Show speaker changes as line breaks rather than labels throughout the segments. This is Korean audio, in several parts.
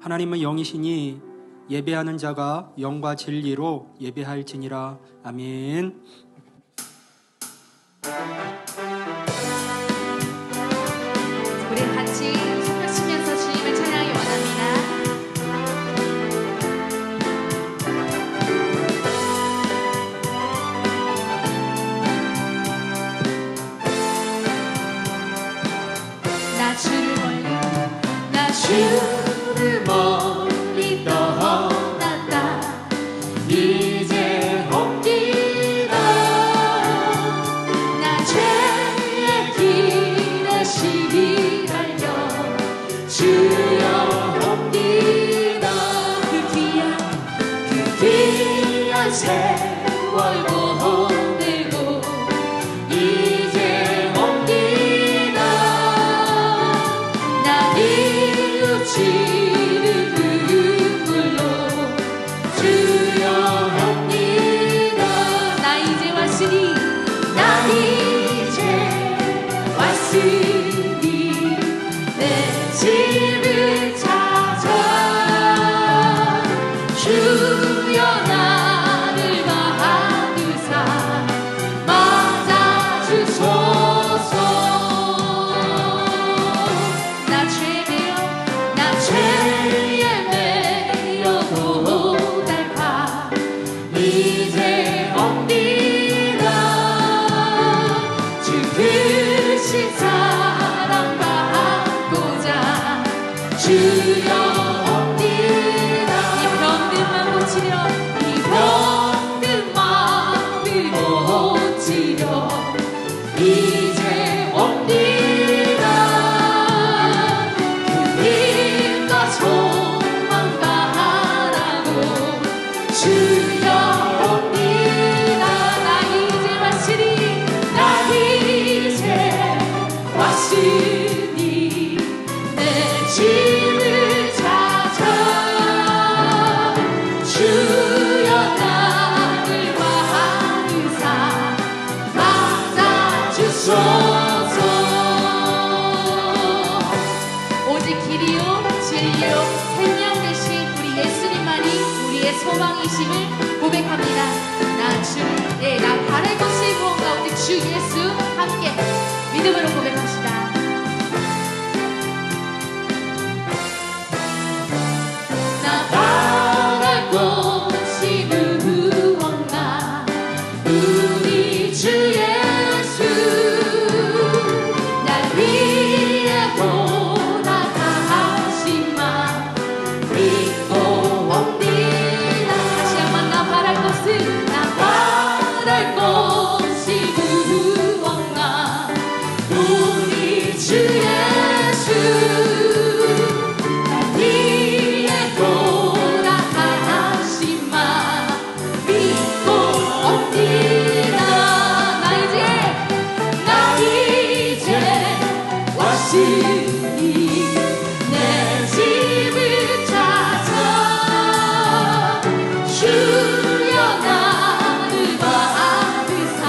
하나님은 영이시니 예배하는 자가 영과 진리로 예배할지니라. 아멘.
우리 같이 손뼉 치면서 주님을 찬양하기 원합니다. 나 주를 멀리 떠났다. 이제 옵니다. 나 죄의 길에 시비 달려 주여 옵니다. 그 귀한 세월 보내고 이제 옵니다. 나 이웃치는 눈물로 주여 옵니다. 나 이제 왔으니 내 집을 찾아 주여 나를 받으사 맞아주소서. 나 죄에 매여 고달파 이제 옵니다. 주 크신 사랑 받고자 주여 옵니다. 이 병든만 고치려 이제 옵니다. 그 힘과 소망 바라고 주여 옵니다. 나 이제 왔으니 내 집을 찾아 주여 나를 받으사 맞아주소서. 오직 길이요 진리요 생명 되신 우리 예수님만이 우리의 소망이심을 고백합니다. 나 바랄 것이 무언가 오직 주 예수 함께 믿음으로 고백합시다. 나 바랄 것이 무언가 우리 주 예수 날 위해 돌아가신 마 믿고 옵니다. 다시 한번 나 바랄 것이 무언가 우리 주 예수 날 위해 돌아가신 마 믿고 옵니다. 나 이제 왔으니 내 집을 찾아 주여 나를 받으사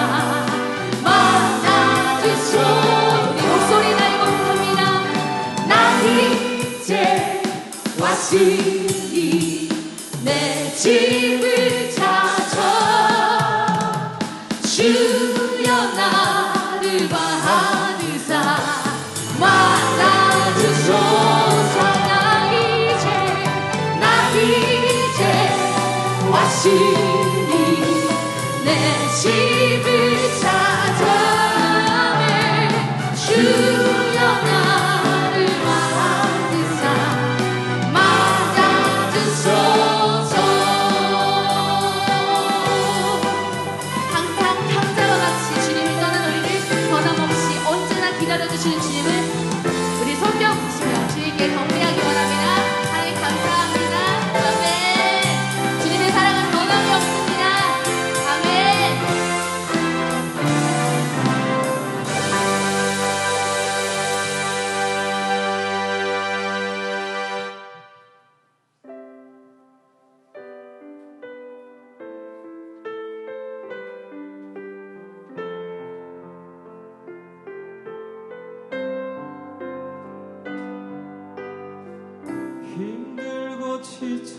맞아주소. 우리 목소리 달고 합니다. 나 이제 왔으니 내 집을 찾아 주여 나를 받으사 맞아주소서. 나 이제 왔으니 내 집을 찾아 주여 나를 받으사 맞아주소서. 항상 탕자와 같이 주님을 떠난 우리를 변함없이 언제나 기다려주시는 주님을 우리 손뼉 치며 주님께 경배하기 원합니다. 하나님 감사합니다. 아멘. 주님의 사랑은 변함이 없습니다. 아멘.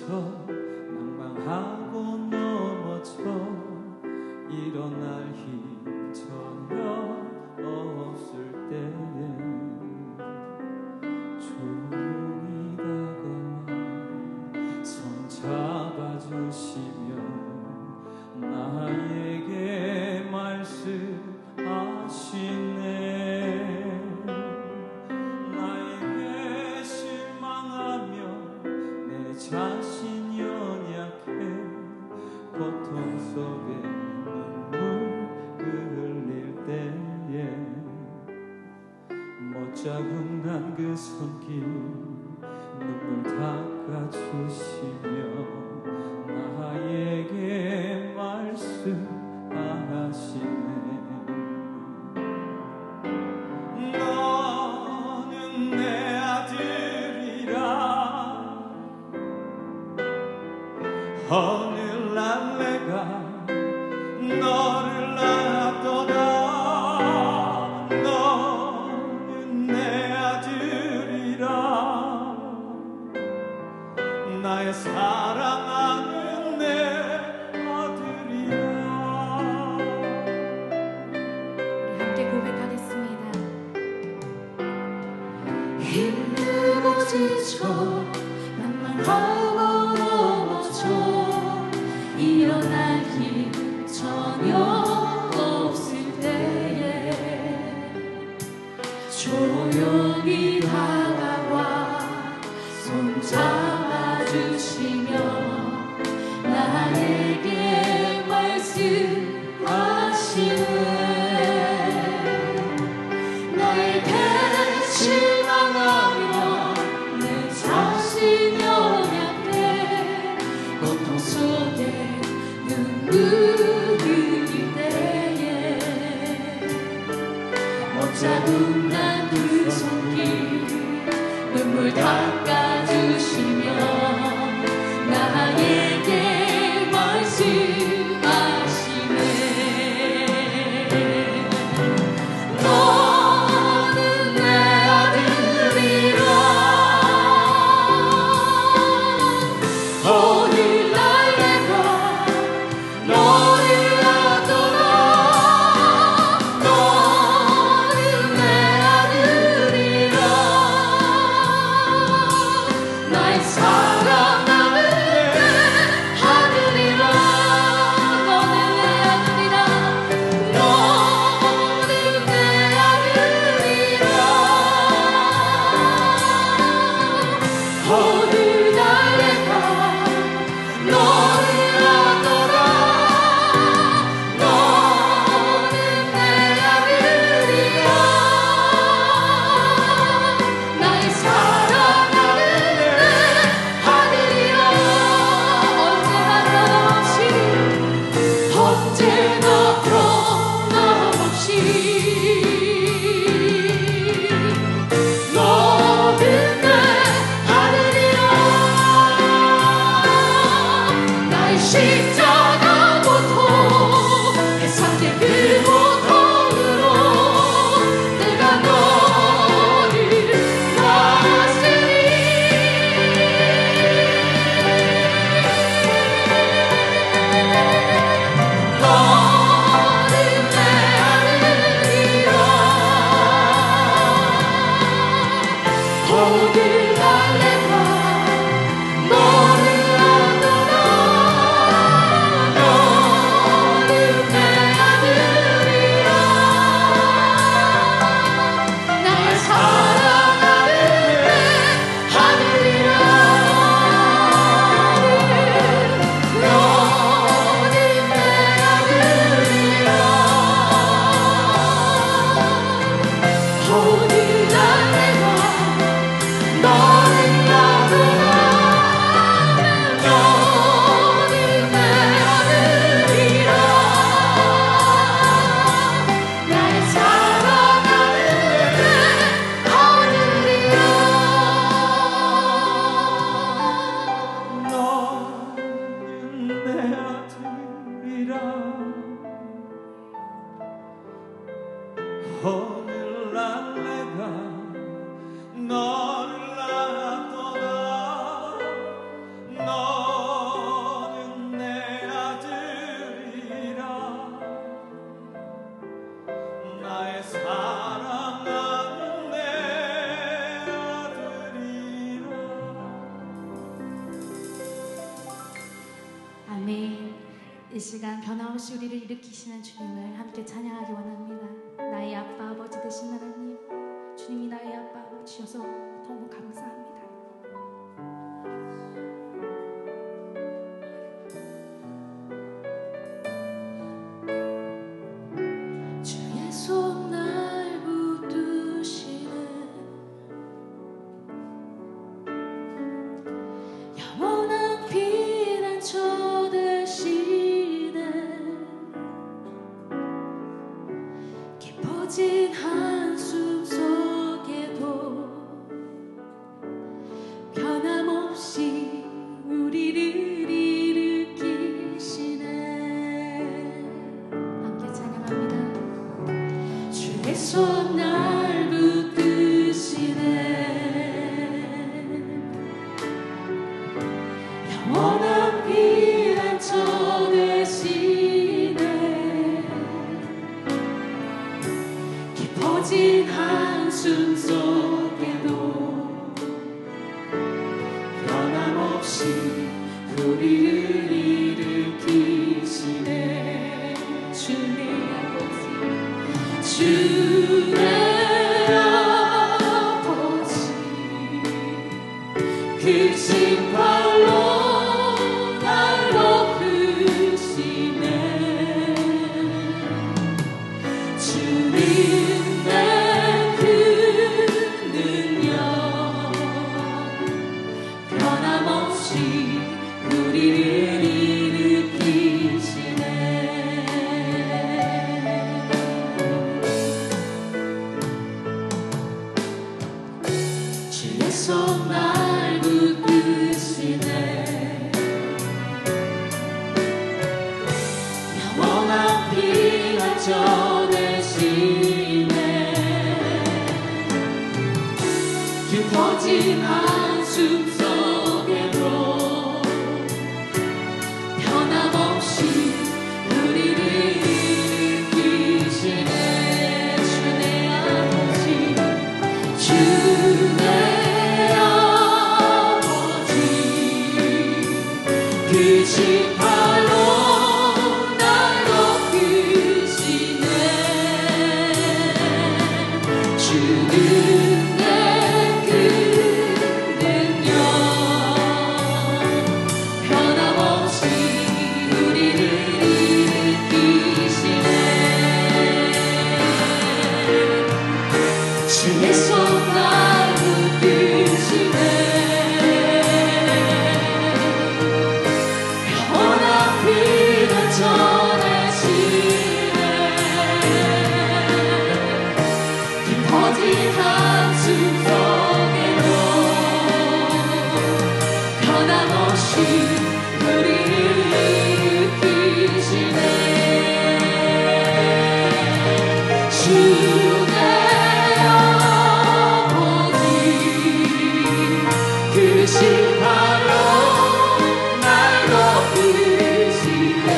낭망하고 넘어져 일어날 힘 전혀 없을 때에 조용히 다가와 손 잡아주시며 나에게 말씀하시네. 나에게 실망하며 내 자신 연약해 고통 속에 눈물 흘릴 때에 못자국난 그 손길 눈물 닦아주시며 나에게 말씀하시네. 너는 내 아들이라 오늘날 내가 너를 낳았도다. 너는 내 아들이라 나의 사랑하는 내 아들이라.
함께 고백하겠습니다. 힘들고 지쳐 낭만하고 넘어져 일어날 힘 전혀 없을 때에 조용히 다가와 손 잡아주시며 나에게 말씀하시네. 나에게 실망하며 내 자신 연약해 고통 속에 눈물 흘릴 때에 못자국난 그 손길 눈물 닦아주시며 나에게 말씀하시네. 너는 내 아들이라 오늘날 내가 너를 낳았도다. 너는 내 아들이라 이 시간 변함없이 우리를 일으키시는 주님을 함께 찬양하기 원합니다. 나의 아빠 아버지 되신 하나님, 주님이 나의 아빠 아버지셔서 너무 감사합니다. 주의 손 날 붙드시는 영원한 피난처 되시는 깊어진 한숨 속에도 변함없이 우리를 일으키시네. 함께 찬양합니다. 주의 손 날 붙드시네 영원한 피난처 되시네 깊어진 한숨 속에도 변함없이 우리를 일으키시네. 주의 아버지 주의 아버지 크신 팔로 날 높으시네. 주님의 그 능력 변함없이 우리를 일으키시네. 주의 손 날 붙드시네 영원한 피난처 되시네 깊어진 한숨 속에도 변함없이 우리를 일으키시네. 주의 아버지 주의 아버지 크신 팔로 날 높이시네. 주님의 그 능력 변함없이 우리를 일으키시네. 주의 손 날 붙드시네 영원한 피난처 되시네 깊어진 한숨 속에도 변함없이 우리를 일으키시네. 주의 아버지 크신 팔로 날 높이시네.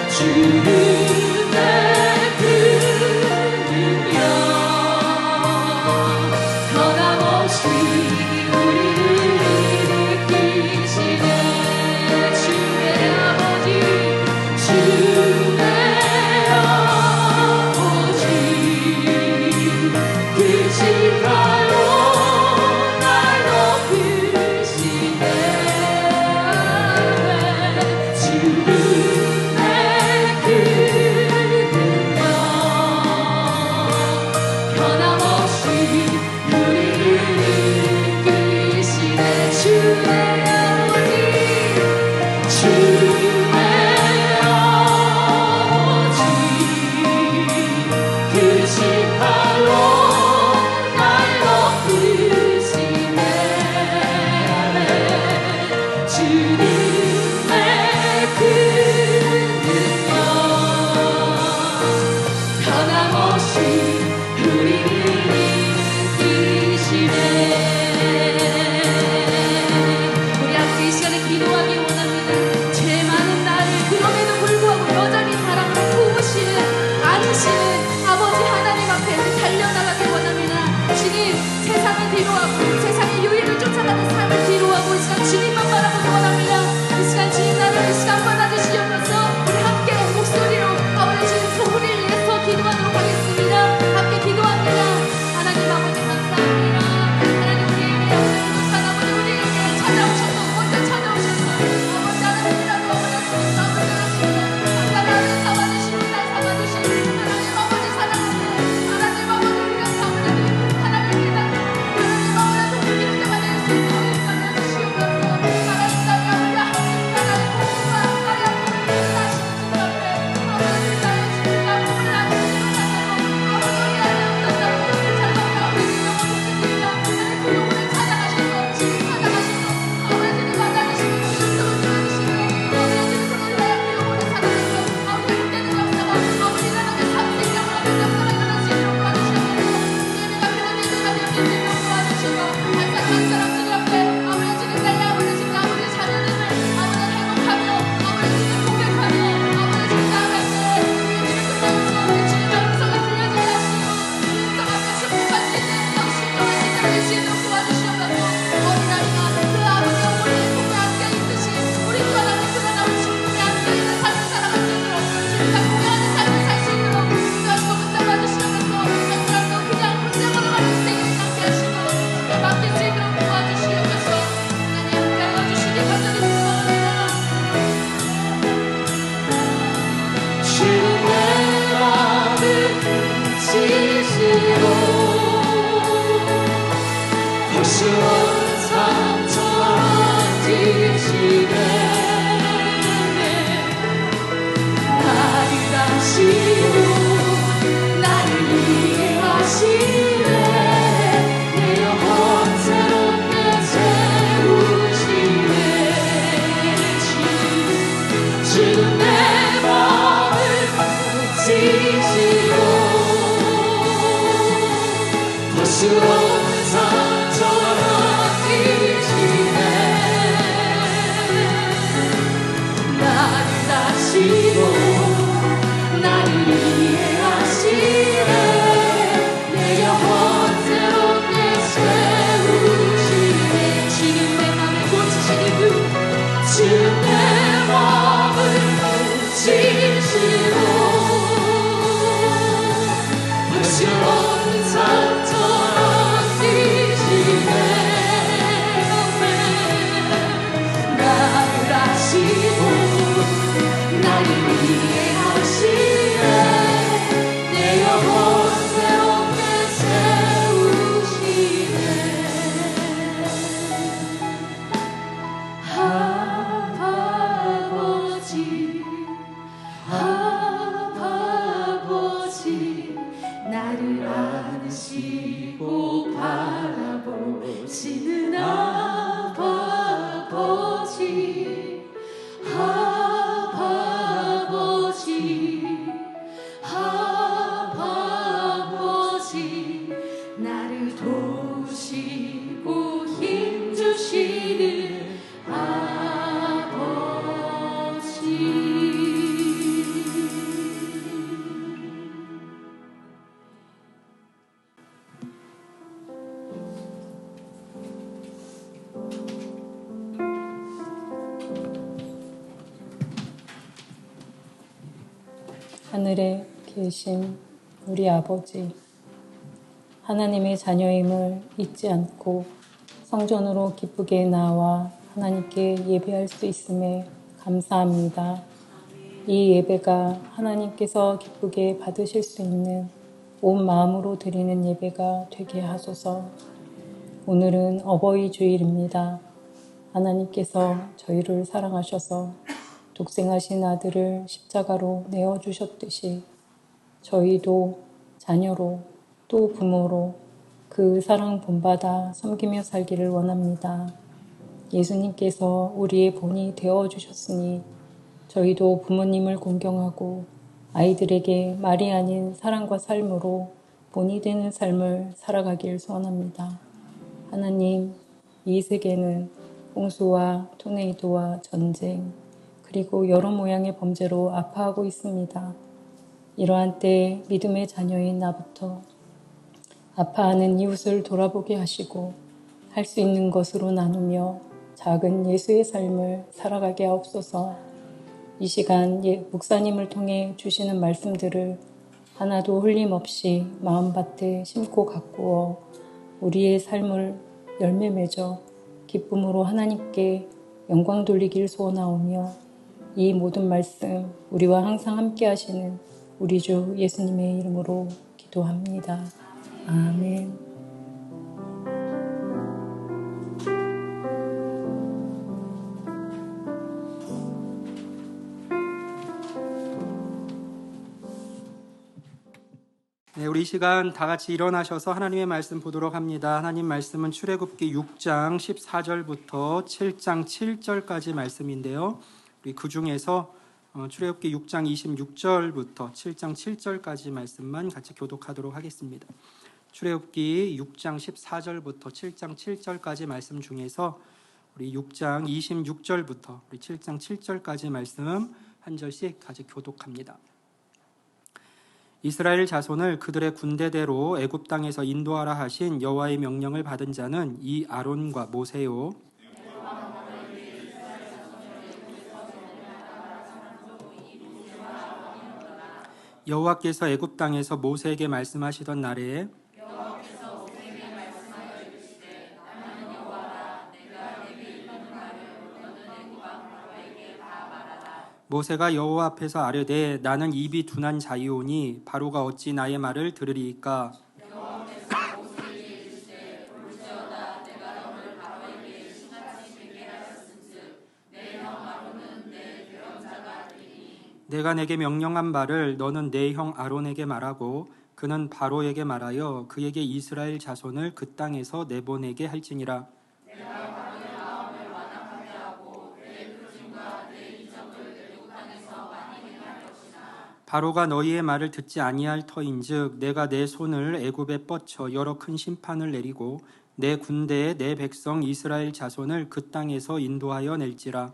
주님의 그 능력 변함없이 우리를 일으키시네. 주의 아버지 주의 아버지 크신 팔로 날 높이시네. 주님의 그 능력 변함없이 우리를 일으키시네. 있도록 도와주시옵소서. 어린아이가 그 아버지와 우리의 품에 안겨 있듯이 우리 또 하나님 그런 아버지 품에 안겨 있는 삶을 살아갈 수 있도록 주님과 공유하는 삶을 살 수 있도록 주님과 붙잡아 주시옵소서. 정말로 그냥 혼자만만 인생을 살게 하시고 맡길 수 있도록 도와주시옵소서. 하나님 함께하여 주시기 간절히 축원합니다.
주의 마음을 지시고 벌써 참 좋아지시네 나를 아시고 나를 이해하시네 내 영혼 새롭게 세우시네 지금 내 마음을 지시고 벌써 참 좋아지시네 나를 아시고 나를 이해하시네 내 영혼 새롭게 세우시네 지금 내 맘을 고치시는 분 지금 내 마음을 고치시고 벌써 참 좋아지시네 나를 아시고 나를 이해하시네 내 영혼 새롭게 세우시네 아버지 아버지 나를 안으시고 바라보시는 아버지 아버지 아버지 나를 도우시고 힘주시는 아버지
하늘에 계신 우리 아버지, 하나님의 자녀임을 잊지 않고 성전으로 기쁘게 나와 하나님께 예배할 수 있음에 감사합니다. 이 예배가 하나님께서 기쁘게 받으실 수 있는 온 마음으로 드리는 예배가 되게 하소서. 오늘은 어버이 주일입니다. 하나님께서 저희를 사랑하셔서 독생하신 아들을 십자가로 내어주셨듯이 저희도 자녀로 또 부모로 그 사랑 본받아 섬기며 살기를 원합니다. 예수님께서 우리의 본이 되어주셨으니 저희도 부모님을 공경하고 아이들에게 말이 아닌 사랑과 삶으로 본이 되는 삶을 살아가길 소원합니다. 하나님, 이 세계는 홍수와 토네이도와 전쟁, 그리고 여러 모양의 범죄로 아파하고 있습니다. 이러한 때에 믿음의 자녀인 나부터 아파하는 이웃을 돌아보게 하시고 할 수 있는 것으로 나누며 작은 예수의 삶을 살아가게 하옵소서. 이 시간 목사님을 통해 주시는 말씀들을 하나도 흘림없이 마음밭에 심고 가꾸어 우리의 삶을 열매 맺어 기쁨으로 하나님께 영광 돌리길 소원하오며 이 모든 말씀 우리와 항상 함께 하시는 우리 주 예수님의 이름으로 기도합니다. 아멘.
네, 우리 이 시간 다 같이 일어나셔서 하나님의 말씀 보도록 합니다. 하나님 말씀은 출애굽기 6장 14절부터 7장 7절까지 말씀인데요. 우리 그 중에서 출애굽기 6장 26절부터 7장 7절까지 말씀만 같이 교독하도록 하겠습니다. 출애굽기 6장 14절부터 7장 7절까지 말씀 중에서 우리 6장 26절부터 우리 7장 7절까지 말씀 한 절씩 같이 교독합니다. 이스라엘 자손을 그들의 군대대로 애굽 땅에서 인도하라 하신 여호와의 명령을 받은 자는 이 아론과 모세요. 여호와께서 애굽 땅에서 모세에게 말씀하시던 날에 모세가 여호와 앞에서 아뢰되 나는 입이 둔한 자이오니 바로가 어찌 나의 말을 들으리이까. 내가 내게 명령한 바를 너는 내 형 아론에게 말하고 그는 바로에게 말하여 그에게 이스라엘 자손을 그 땅에서 내보내게 할지니라. 바로가 너희의 말을 듣지 아니할 터인즉 내가 내 손을 애굽에 뻗쳐 여러 큰 심판을 내리고 내 군대에 내 백성 이스라엘 자손을 그 땅에서 인도하여 낼지라.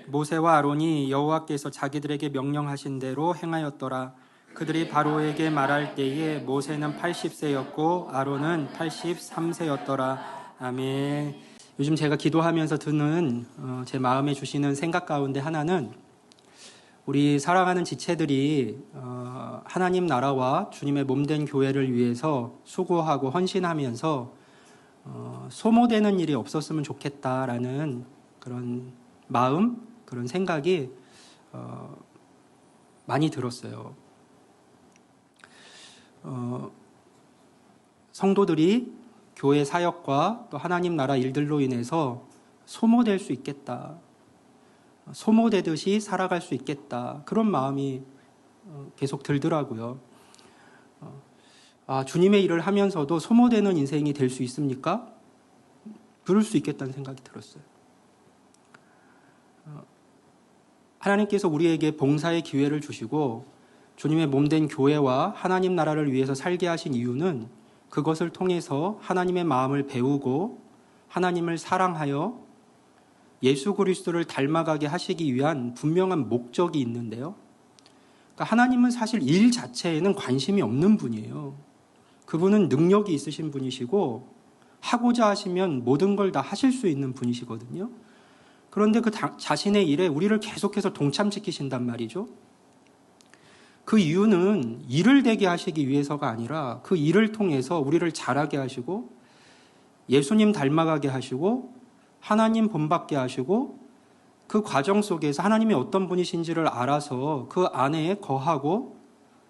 모세와 아론이 여호와께서 자기들에게 명령하신 대로 행하였더라. 그들이 바로에게 말할 때에 모세는 80세였고 아론은 83세였더라. 아멘. 요즘 제가 기도하면서 드는 제 마음에 주시는 생각 가운데 하나는 우리 사랑하는 지체들이 하나님 나라와 주님의 몸된 교회를 위해서 수고하고 헌신하면서 소모되는 일이 없었으면 좋겠다라는 그런 마음, 그런 생각이 많이 들었어요. 성도들이 교회 사역과 또 하나님 나라 일들로 인해서 소모될 수 있겠다. 소모되듯이 살아갈 수 있겠다. 그런 마음이 계속 들더라고요. 주님의 일을 하면서도 소모되는 인생이 될 수 있습니까? 그럴 수 있겠다는 생각이 들었어요. 하나님께서 우리에게 봉사의 기회를 주시고 주님의 몸된 교회와 하나님 나라를 위해서 살게 하신 이유는 그것을 통해서 하나님의 마음을 배우고 하나님을 사랑하여 예수 그리스도를 닮아가게 하시기 위한 분명한 목적이 있는데요. 그러니까 하나님은 사실 일 자체에는 관심이 없는 분이에요. 그분은 능력이 있으신 분이시고 하고자 하시면 모든 걸 다 하실 수 있는 분이시거든요. 그런데 그 자신의 일에 우리를 계속해서 동참시키신단 말이죠. 그 이유는 일을 되게 하시기 위해서가 아니라 그 일을 통해서 우리를 자라게 하시고 예수님 닮아가게 하시고 하나님 본받게 하시고 그 과정 속에서 하나님이 어떤 분이신지를 알아서 그 안에 거하고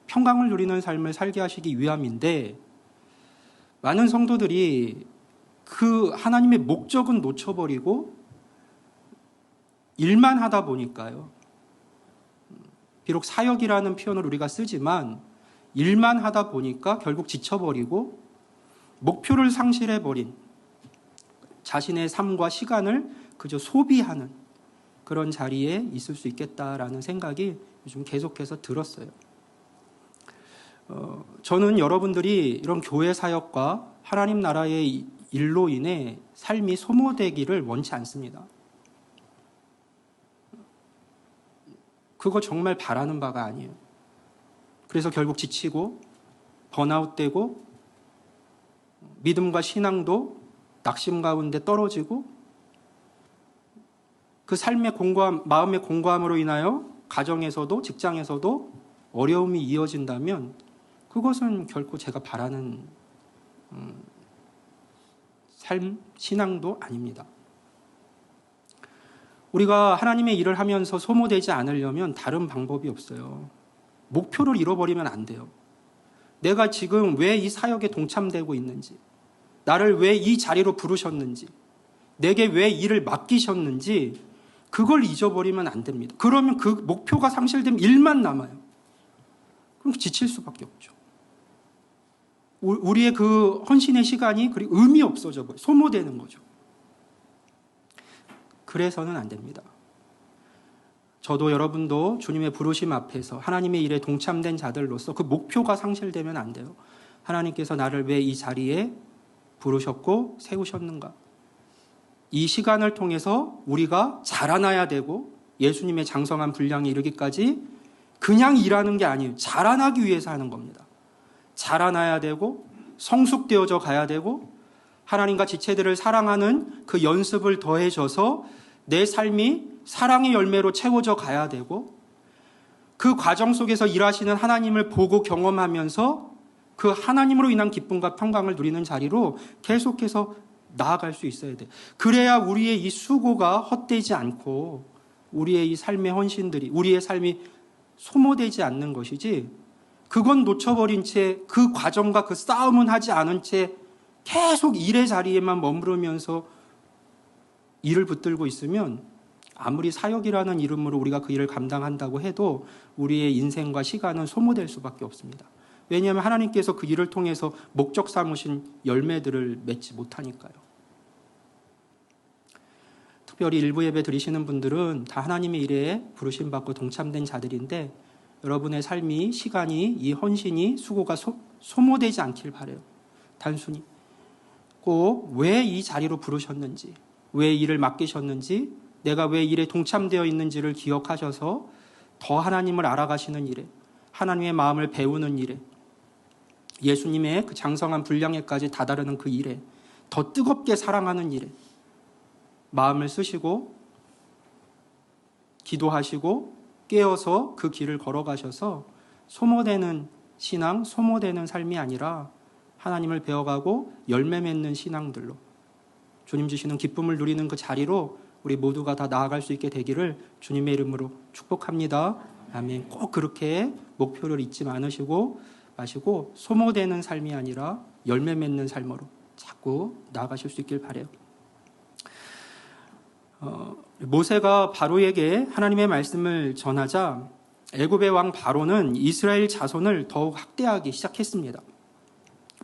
평강을 누리는 삶을 살게 하시기 위함인데 많은 성도들이 그 하나님의 목적은 놓쳐버리고 일만 하다 보니까요. 비록 사역이라는 표현을 우리가 쓰지만 일만 하다 보니까 결국 지쳐버리고 목표를 상실해버린 자신의 삶과 시간을 그저 소비하는 그런 자리에 있을 수 있겠다라는 생각이 요즘 계속해서 들었어요. 저는 여러분들이 이런 교회 사역과 하나님 나라의 일로 인해 삶이 소모되기를 원치 않습니다. 그거 정말 바라는 바가 아니에요. 그래서 결국 지치고 번아웃되고 믿음과 신앙도 낙심 가운데 떨어지고 그 삶의 공고함, 마음의 공고함으로 인하여 가정에서도 직장에서도 어려움이 이어진다면 그것은 결코 제가 바라는 삶, 신앙도 아닙니다. 우리가 하나님의 일을 하면서 소모되지 않으려면 다른 방법이 없어요. 목표를 잃어버리면 안 돼요. 내가 지금 왜 이 사역에 동참되고 있는지, 나를 왜 이 자리로 부르셨는지, 내게 왜 일을 맡기셨는지 그걸 잊어버리면 안 됩니다. 그러면 그 목표가 상실되면 일만 남아요. 그럼 지칠 수밖에 없죠. 우리의 그 헌신의 시간이 그리고 의미 없어져 버려요. 소모되는 거죠. 그래서는 안 됩니다. 저도 여러분도 주님의 부르심 앞에서 하나님의 일에 동참된 자들로서 그 목표가 상실되면 안 돼요. 하나님께서 나를 왜 이 자리에 부르셨고 세우셨는가? 이 시간을 통해서 우리가 자라나야 되고 예수님의 장성한 분량에 이르기까지 그냥 일하는 게 아니에요. 자라나기 위해서 하는 겁니다. 자라나야 되고 성숙되어져 가야 되고 하나님과 지체들을 사랑하는 그 연습을 더해져서 내 삶이 사랑의 열매로 채워져 가야 되고 그 과정 속에서 일하시는 하나님을 보고 경험하면서 그 하나님으로 인한 기쁨과 평강을 누리는 자리로 계속해서 나아갈 수 있어야 돼. 그래야 우리의 이 수고가 헛되지 않고 우리의 이 삶의 헌신들이 우리의 삶이 소모되지 않는 것이지 그건 놓쳐버린 채 그 과정과 그 싸움은 하지 않은 채 계속 일의 자리에만 머무르면서 일을 붙들고 있으면 아무리 사역이라는 이름으로 우리가 그 일을 감당한다고 해도 우리의 인생과 시간은 소모될 수밖에 없습니다. 왜냐하면 하나님께서 그 일을 통해서 목적 삼으신 열매들을 맺지 못하니까요. 특별히 일부 예배 드리시는 분들은 다 하나님의 일에 부르심받고 동참된 자들인데 여러분의 삶이, 시간이, 이 헌신이, 수고가 소모되지 않길 바라요. 단순히 꼭 왜 이 자리로 부르셨는지, 왜 일을 맡기셨는지, 내가 왜 일에 동참되어 있는지를 기억하셔서 더 하나님을 알아가시는 일에, 하나님의 마음을 배우는 일에, 예수님의 그 장성한 분량에까지 다다르는 그 일에, 더 뜨겁게 사랑하는 일에 마음을 쓰시고 기도하시고 깨어서 그 길을 걸어가셔서 소모되는 신앙, 소모되는 삶이 아니라 하나님을 배워가고 열매 맺는 신앙들로 주님 주시는 기쁨을 누리는 그 자리로 우리 모두가 다 나아갈 수 있게 되기를 주님의 이름으로 축복합니다. 아멘. 꼭 그렇게 목표를 잊지 마시고 소모되는 삶이 아니라 열매 맺는 삶으로 자꾸 나아가실 수 있길 바라요. 모세가 바로에게 하나님의 말씀을 전하자 애굽의 왕 바로는 이스라엘 자손을 더욱 학대하기 시작했습니다.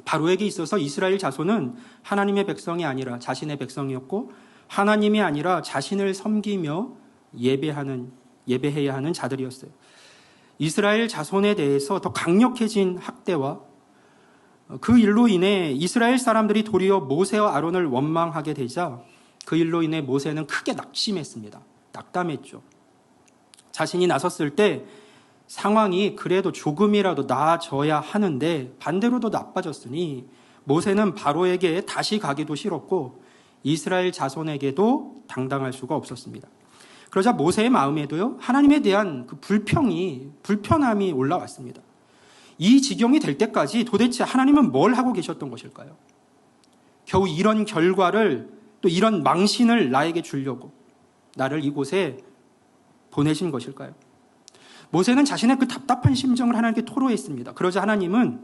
바로에게 있어서 이스라엘 자손은 하나님의 백성이 아니라 자신의 백성이었고 하나님이 아니라 자신을 섬기며 예배해야 하는 자들이었어요. 이스라엘 자손에 대해서 더 강력해진 학대와 그 일로 인해 이스라엘 사람들이 도리어 모세와 아론을 원망하게 되자 그 일로 인해 모세는 크게 낙심했습니다. 낙담했죠. 자신이 나섰을 때 상황이 그래도 조금이라도 나아져야 하는데 반대로도 나빠졌으니 모세는 바로에게 다시 가기도 싫었고 이스라엘 자손에게도 당당할 수가 없었습니다. 그러자 모세의 마음에도요, 하나님에 대한 그 불편함이 올라왔습니다. 이 지경이 될 때까지 도대체 하나님은 뭘 하고 계셨던 것일까요? 겨우 이런 결과를 또 이런 망신을 나에게 주려고 나를 이곳에 보내신 것일까요? 모세는 자신의 그 답답한 심정을 하나님께 토로했습니다. 그러자 하나님은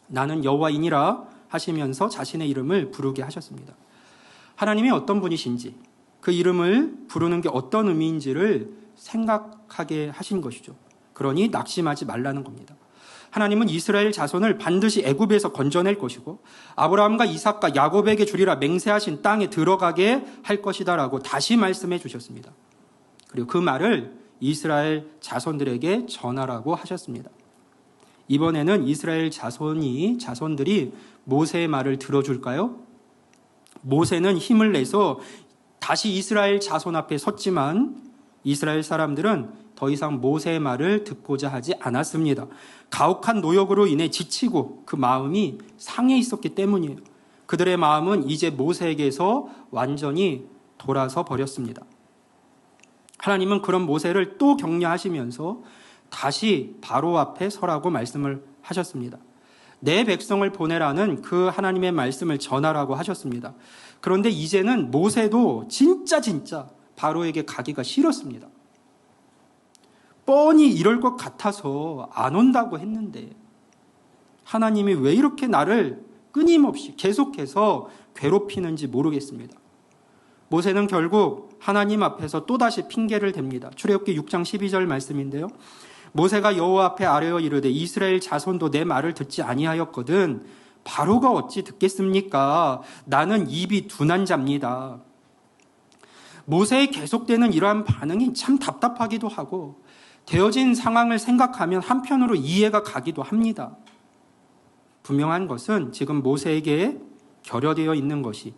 나는 여호와이니라 하시면서 자신의 이름을 부르게 하셨습니다. 하나님이 어떤 분이신지 그 이름을 부르는 게 어떤 의미인지를 생각하게 하신 것이죠. 그러니 낙심하지 말라는 겁니다. 하나님은 이스라엘 자손을 반드시 애굽에서 건져낼 것이고 아브라함과 이삭과 야곱에게 주리라 맹세하신 땅에 들어가게 할 것이다라고 다시 말씀해 주셨습니다. 그리고 그 말을 이스라엘 자손들에게 전하라고 하셨습니다. 이번에는 이스라엘 자손들이 모세의 말을 들어줄까요? 모세는 힘을 내서 다시 이스라엘 자손 앞에 섰지만 이스라엘 사람들은 더 이상 모세의 말을 듣고자 하지 않았습니다. 가혹한 노역으로 인해 지치고 그 마음이 상해 있었기 때문이에요. 그들의 마음은 이제 모세에게서 완전히 돌아서 버렸습니다. 하나님은 그런 모세를 또 격려하시면서 다시 바로 앞에 서라고 말씀을 하셨습니다. 내 백성을 보내라는 그 하나님의 말씀을 전하라고 하셨습니다. 그런데 이제는 모세도 진짜 바로에게 가기가 싫었습니다. 뻔히 이럴 것 같아서 안 온다고 했는데 하나님이 왜 이렇게 나를 끊임없이 계속해서 괴롭히는지 모르겠습니다. 모세는 결국 하나님 앞에서 또다시 핑계를 댑니다. 출애굽기 6장 12절 말씀인데요. 모세가 여호와 앞에 아뢰어 이르되 이스라엘 자손도 내 말을 듣지 아니하였거든 바로가 어찌 듣겠습니까? 나는 입이 둔한 자입니다. 모세의 계속되는 이러한 반응이 참 답답하기도 하고 되어진 상황을 생각하면 한편으로 이해가 가기도 합니다. 분명한 것은 지금 모세에게 결여되어 있는 것이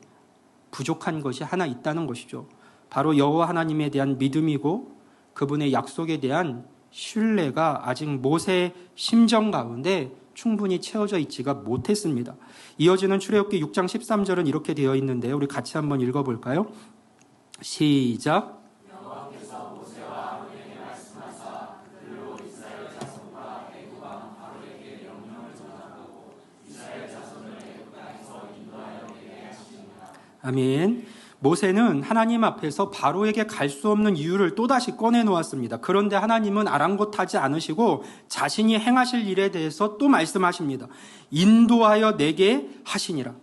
부족한 것이 하나 있다는 것이죠. 바로 여호와 하나님에 대한 믿음이고 그분의 약속에 대한 신뢰가 아직 모세의 심정 가운데 충분히 채워져 있지가 못했습니다. 이어지는 출애굽기 6장 13절은 이렇게 되어 있는데요. 우리 같이 한번 읽어볼까요? 시작. 아멘. 모세는 하나님 앞에서 바로에게 갈 수 없는 이유를 또다시 꺼내놓았습니다. 그런데 하나님은 아랑곳하지 않으시고 자신이 행하실 일에 대해서 또 말씀하십니다. 인도하여 내게 하시니라.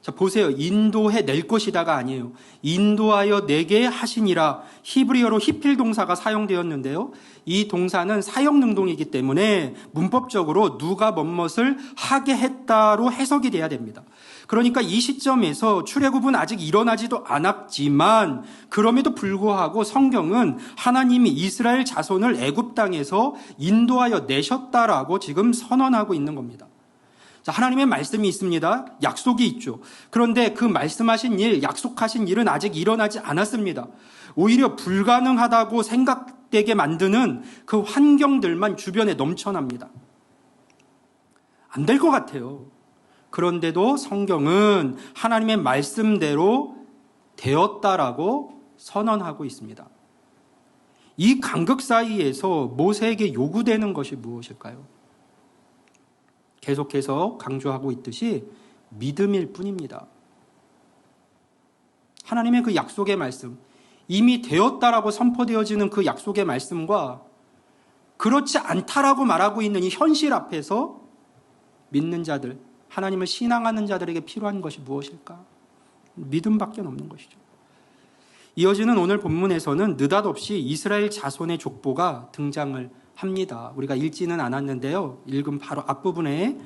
자, 보세요. 인도해 낼 것이다가 아니에요. 인도하여 내게 하시니라. 히브리어로 히필 동사가 사용되었는데요. 이 동사는 사역 능동이기 때문에 문법적으로 누가 뭐뭇을 하게 했다로 해석이 돼야 됩니다. 그러니까 이 시점에서 출애굽은 아직 일어나지도 않았지만 그럼에도 불구하고 성경은 하나님이 이스라엘 자손을 애굽 땅에서 인도하여 내셨다라고 지금 선언하고 있는 겁니다. 자, 하나님의 말씀이 있습니다. 약속이 있죠. 그런데 그 말씀하신 일, 약속하신 일은 아직 일어나지 않았습니다. 오히려 불가능하다고 생각되게 만드는 그 환경들만 주변에 넘쳐납니다. 안 될 것 같아요. 그런데도 성경은 하나님의 말씀대로 되었다라고 선언하고 있습니다. 이 간극 사이에서 모세에게 요구되는 것이 무엇일까요? 계속해서 강조하고 있듯이 믿음일 뿐입니다. 하나님의 그 약속의 말씀, 이미 되었다라고 선포되어지는 그 약속의 말씀과 그렇지 않다라고 말하고 있는 이 현실 앞에서 믿는 자들, 하나님을 신앙하는 자들에게 필요한 것이 무엇일까? 믿음밖에 없는 것이죠. 이어지는 오늘 본문에서는 느닷없이 이스라엘 자손의 족보가 등장을 합니다. 우리가 읽지는 않았는데요. 읽은 바로 앞부분에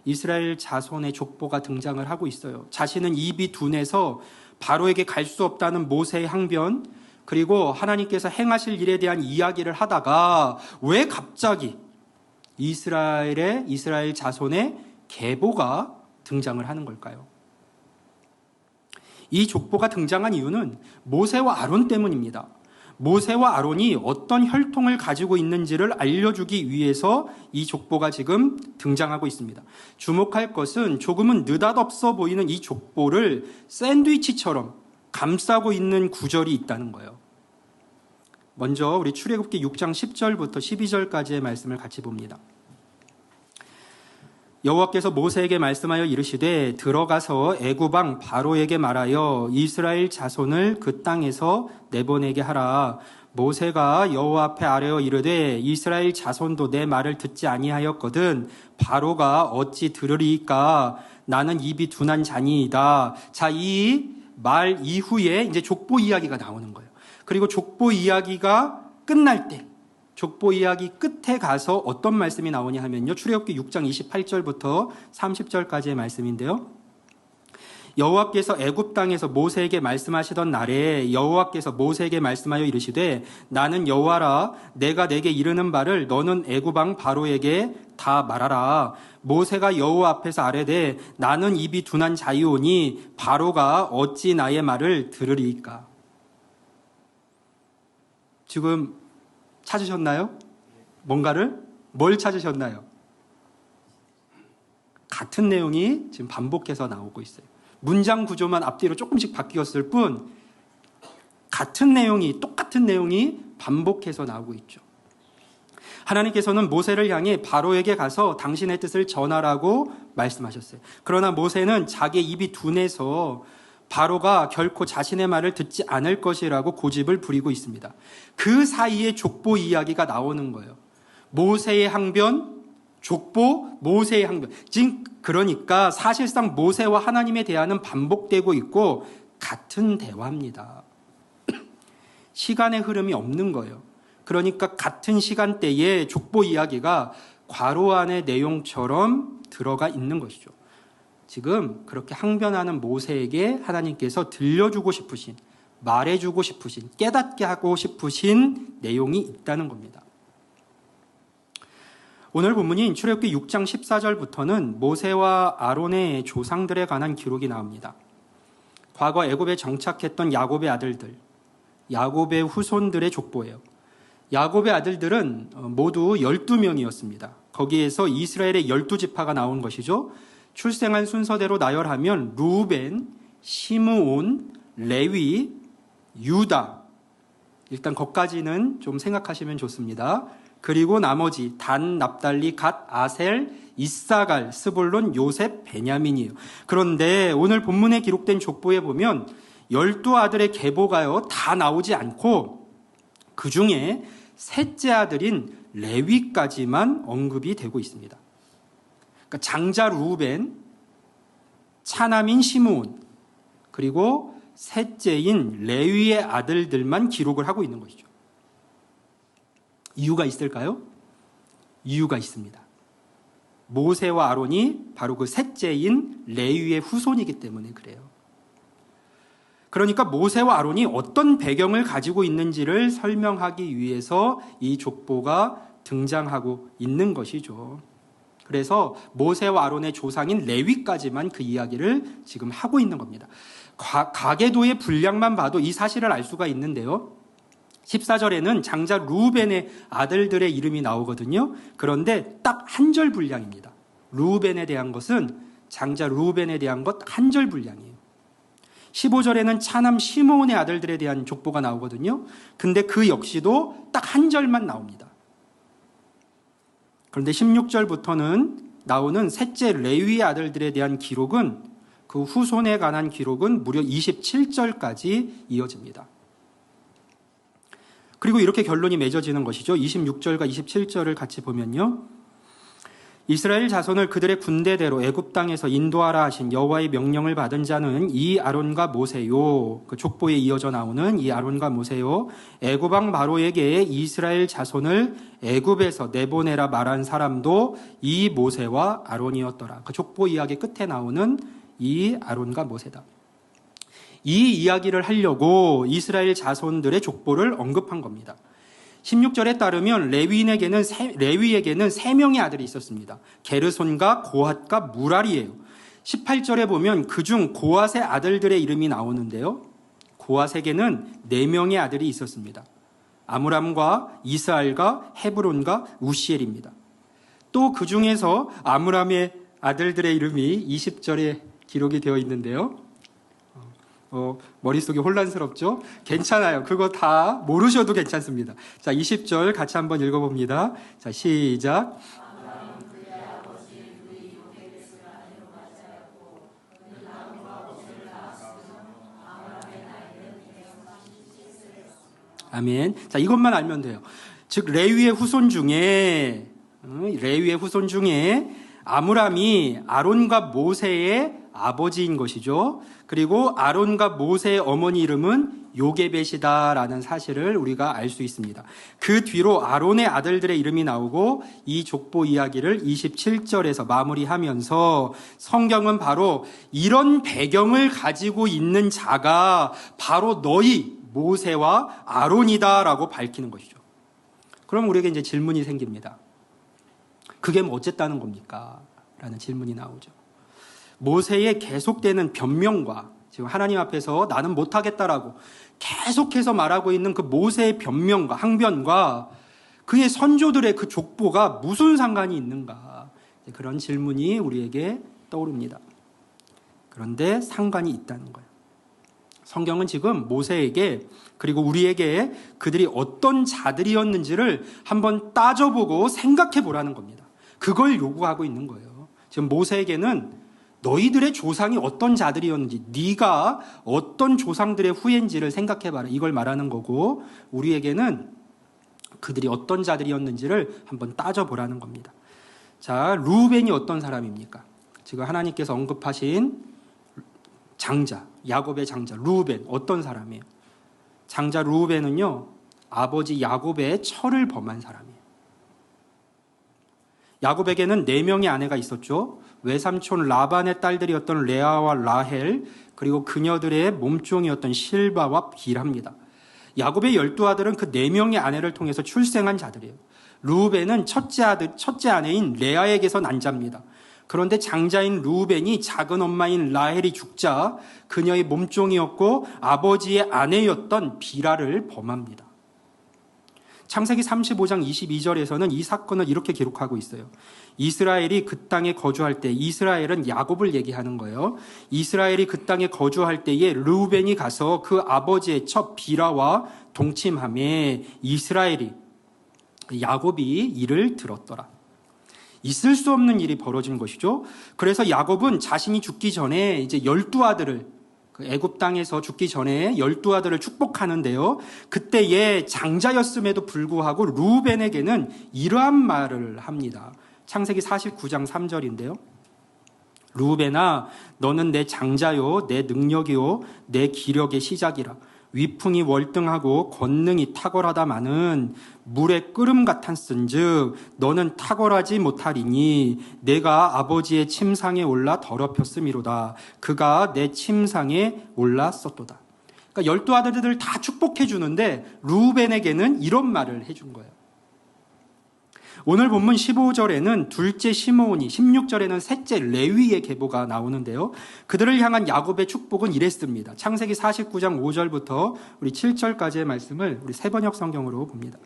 이스라엘 자손의 족보가 등장을 하고 있어요. 자신은 입이 둔해서 바로에게 갈 수 없다는 모세의 항변, 그리고 하나님께서 행하실 일에 대한 이야기를 하다가 왜 갑자기 이스라엘 자손의 계보가 등장을 하는 걸까요? 이 족보가 등장한 이유는 모세와 아론 때문입니다. 모세와 아론이 어떤 혈통을 가지고 있는지를 알려주기 위해서 이 족보가 지금 등장하고 있습니다. 주목할 것은 조금은 느닷없어 보이는 이 족보를 샌드위치처럼 감싸고 있는 구절이 있다는 거예요. 먼저 우리 출애굽기 6장 10절부터 12절까지의 말씀을 같이 봅니다. 여호와께서 모세에게 말씀하여 이르시되 들어가서 애굽 왕 바로에게 말하여 이스라엘 자손을 그 땅에서 내보내게 하라. 모세가 여호와 앞에 아뢰어 이르되 이스라엘 자손도 내 말을 듣지 아니하였거든 바로가 어찌 들으리이까? 나는 입이 둔한 자니이다. 자, 이 말 이후에 이제 족보 이야기가 나오는 거예요. 그리고 족보 이야기가 끝날 때, 족보 이야기 끝에 가서 어떤 말씀이 나오냐 하면요. 출애굽기 6장 28절부터 30절까지의 말씀인데요. 여호와께서 애굽 땅에서 모세에게 말씀하시던 날에 여호와께서 모세에게 말씀하여 이르시되 나는 여호와라. 내가 내게 이르는 바를 너는 애굽 왕 바로에게 다 말하라. 모세가 여호와 앞에서 아뢰되 나는 입이 둔한 자이오니 바로가 어찌 나의 말을 들으리이까? 지금 찾으셨나요? 뭘 찾으셨나요? 같은 내용이 지금 반복해서 나오고 있어요. 문장 구조만 앞뒤로 조금씩 바뀌었을 뿐 똑같은 내용이 반복해서 나오고 있죠. 하나님께서는 모세를 향해 바로에게 가서 당신의 뜻을 전하라고 말씀하셨어요. 그러나 모세는 자기의 입이 둔해서 바로가 결코 자신의 말을 듣지 않을 것이라고 고집을 부리고 있습니다. 그 사이에 족보 이야기가 나오는 거예요. 모세의 항변, 족보, 모세의 항변. 지금 그러니까 사실상 모세와 하나님의 대화는 반복되고 있고 같은 대화입니다. 시간의 흐름이 없는 거예요. 그러니까 같은 시간대에 족보 이야기가 괄호 안의 내용처럼 들어가 있는 것이죠. 지금 그렇게 항변하는 모세에게 하나님께서 들려주고 싶으신, 말해주고 싶으신, 깨닫게 하고 싶으신 내용이 있다는 겁니다. 오늘 본문인 출애굽기 6장 14절부터는 모세와 아론의 조상들에 관한 기록이 나옵니다. 과거 애굽에 정착했던 야곱의 아들들, 야곱의 후손들의 족보예요. 야곱의 아들들은 모두 12명이었습니다. 거기에서 이스라엘의 12지파가 나온 것이죠. 출생한 순서대로 나열하면 루벤, 시므온, 레위, 유다, 일단 거기까지는 좀 생각하시면 좋습니다. 그리고 나머지 단, 납달리, 갓, 아셀, 이사갈, 스볼론, 요셉, 베냐민이에요. 그런데 오늘 본문에 기록된 족보에 보면 12아들의 계보가요 다 나오지 않고 그 중에 셋째 아들인 레위까지만 언급이 되고 있습니다. 그러니까 장자 루벤, 차남인 시므온, 그리고 셋째인 레위의 아들들만 기록을 하고 있는 것이죠. 이유가 있을까요? 이유가 있습니다. 모세와 아론이 바로 그 셋째인 레위의 후손이기 때문에 그래요. 그러니까 모세와 아론이 어떤 배경을 가지고 있는지를 설명하기 위해서 이 족보가 등장하고 있는 것이죠. 그래서 모세와 아론의 조상인 레위까지만 그 이야기를 지금 하고 있는 겁니다. 가계도의 분량만 봐도 이 사실을 알 수가 있는데요. 14절에는 장자 루벤의 아들들의 이름이 나오거든요. 그런데 딱 한 절 분량입니다. 루벤에 대한 것은 장자 루벤에 대한 것 한 절 분량이에요. 15절에는 차남 시므온의 아들들에 대한 족보가 나오거든요. 근데 그 역시도 딱 한 절만 나옵니다. 그런데 16절부터는 나오는 셋째 레위의 아들들에 대한 기록은 그 후손에 관한 기록은 무려 27절까지 이어집니다. 그리고 이렇게 결론이 맺어지는 것이죠. 26절과 27절을 같이 보면요. 이스라엘 자손을 그들의 군대대로 애굽 땅에서 인도하라 하신 여호와의 명령을 받은 자는 이 아론과 모세요. 그 족보에 이어져 나오는 이 아론과 모세요. 애굽 왕 바로에게 이스라엘 자손을 애굽에서 내보내라 말한 사람도 이 모세와 아론이었더라. 그 족보 이야기 끝에 나오는 이 아론과 모세다. 이 이야기를 하려고 이스라엘 자손들의 족보를 언급한 겁니다. 16절에 따르면 레위에게는 3명의 아들이 있었습니다. 게르손과 고핫과 무랄이에요. 18절에 보면 그중 고핫의 아들들의 이름이 나오는데요. 고핫에게는 4명의 아들이 있었습니다. 아므람과 이스알과 헤브론과 우시엘입니다. 또 그중에서 아므람의 아들들의 이름이 20절에 기록이 되어 있는데요. 머릿속이 혼란스럽죠? 괜찮아요. 그거 다 모르셔도 괜찮습니다. 자, 20절 같이 한번 읽어봅니다. 자, 시작. 아멘. 자, 이것만 알면 돼요. 즉, 레위의 후손 중에 아므람이 아론과 모세의 아버지인 것이죠. 그리고 아론과 모세의 어머니 이름은 요게벳이다라는 사실을 우리가 알 수 있습니다. 그 뒤로 아론의 아들들의 이름이 나오고 이 족보 이야기를 27절에서 마무리하면서 성경은 바로 이런 배경을 가지고 있는 자가 바로 너희 모세와 아론이다라고 밝히는 것이죠. 그럼 우리에게 이제 질문이 생깁니다. 그게 뭐 어쨌다는 겁니까? 라는 질문이 나오죠. 모세의 계속되는 변명과 지금 하나님 앞에서 나는 못하겠다라고 계속해서 말하고 있는 그 모세의 변명과 항변과 그의 선조들의 그 족보가 무슨 상관이 있는가? 그런 질문이 우리에게 떠오릅니다. 그런데 상관이 있다는 거예요. 성경은 지금 모세에게 그리고 우리에게 그들이 어떤 자들이었는지를 한번 따져보고 생각해 보라는 겁니다. 그걸 요구하고 있는 거예요. 지금 모세에게는 너희들의 조상이 어떤 자들이었는지, 네가 어떤 조상들의 후예인지를 생각해봐라. 이걸 말하는 거고 우리에게는 그들이 어떤 자들이었는지를 한번 따져보라는 겁니다. 자, 루벤이 어떤 사람입니까? 지금 하나님께서 언급하신 장자, 야곱의 장자 루벤 어떤 사람이에요? 장자 루벤은요, 아버지 야곱의 철을 범한 사람이에요. 야곱에게는 4명의 아내가 있었죠. 외삼촌 라반의 딸들이었던 레아와 라헬, 그리고 그녀들의 몸종이었던 실바와 빌합니다. 야곱의 12아들은 그 4명의 아내를 통해서 출생한 자들이에요. 루벤은 첫째 아내인 레아에게서 난 자입니다. 그런데 장자인 루벤이 작은 엄마인 라헬이 죽자 그녀의 몸종이었고 아버지의 아내였던 비라를 범합니다. 창세기 35장 22절에서는 이 사건을 이렇게 기록하고 있어요. 이스라엘이 그 땅에 거주할 때, 이스라엘은 야곱을 얘기하는 거예요. 이스라엘이 그 땅에 거주할 때에 르우벤이 가서 그 아버지의 첩 비라와 동침하며 이스라엘이, 야곱이 이를 들었더라. 있을 수 없는 일이 벌어진 것이죠. 그래서 야곱은 자신이 죽기 전에 이제 12아들을, 애굽 땅에서 죽기 전에 12아들을 축복하는데요. 그때에 장자였음에도 불구하고 루벤에게는 이러한 말을 합니다. 창세기 49장 3절인데요. 루벤아, 너는 내 장자요, 내 능력이요, 내 기력의 시작이라. 위풍이 월등하고 권능이 탁월하다마는 물의 끓음 같았은즉 너는 탁월하지 못하리니 내가 아버지의 침상에 올라 더럽혔음이로다. 그가 내 침상에 올랐었도다. 그러니까 12아들들 다 축복해 주는데 루벤에게는 이런 말을 해준 거예요. 오늘 본문 15절에는 둘째 시므온이, 16절에는 셋째 레위의 계보가 나오는데요. 그들을 향한 야곱의 축복은 이랬습니다. 창세기 49장 5절부터 우리 7절까지의 말씀을 우리 세번역 성경으로 봅니다.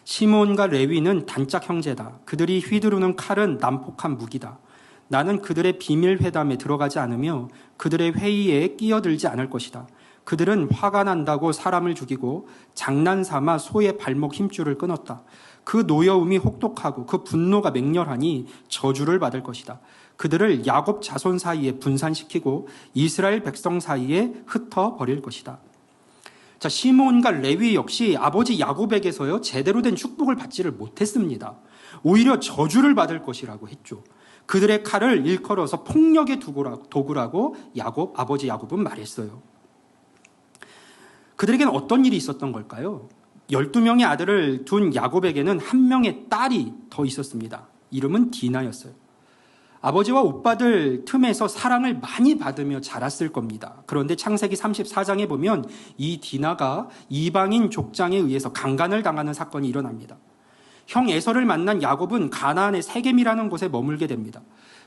시므온과 레위는 단짝 형제다. 그들이 휘두르는 칼은 난폭한 무기다. 나는 그들의 비밀 회담에 들어가지 않으며 그들의 회의에 끼어들지 않을 것이다. 그들은 화가 난다고 사람을 죽이고 장난삼아 소의 발목 힘줄을 끊었다. 그 노여움이 혹독하고 그 분노가 맹렬하니 저주를 받을 것이다. 그들을 야곱 자손 사이에 분산시키고 이스라엘 백성 사이에 흩어버릴 것이다. 자, 시므온과 레위 역시 아버지 야곱에게서요 제대로 된 축복을 받지를 못했습니다. 오히려 저주를 받을 것이라고 했죠. 그들의 칼을 일컬어서 폭력의 도구라고 아버지 야곱은 말했어요. 그들에게는 어떤 일이 있었던 걸까요? 12명의 아들을 둔 야곱에게는 한 명의 딸이 더 있었습니다. 이름은 디나였어요. 아버지와 오빠들 틈에서 사랑을 많이 받으며 자랐을 겁니다. 그런데 창세기 34장에 보면 이 디나가 이방인 족장에 의해서 강간을 당하는 사건이 일어납니다. 형 에서를 만난 야곱은 가나안의 세겜이라는 곳에 머물게 됩니다.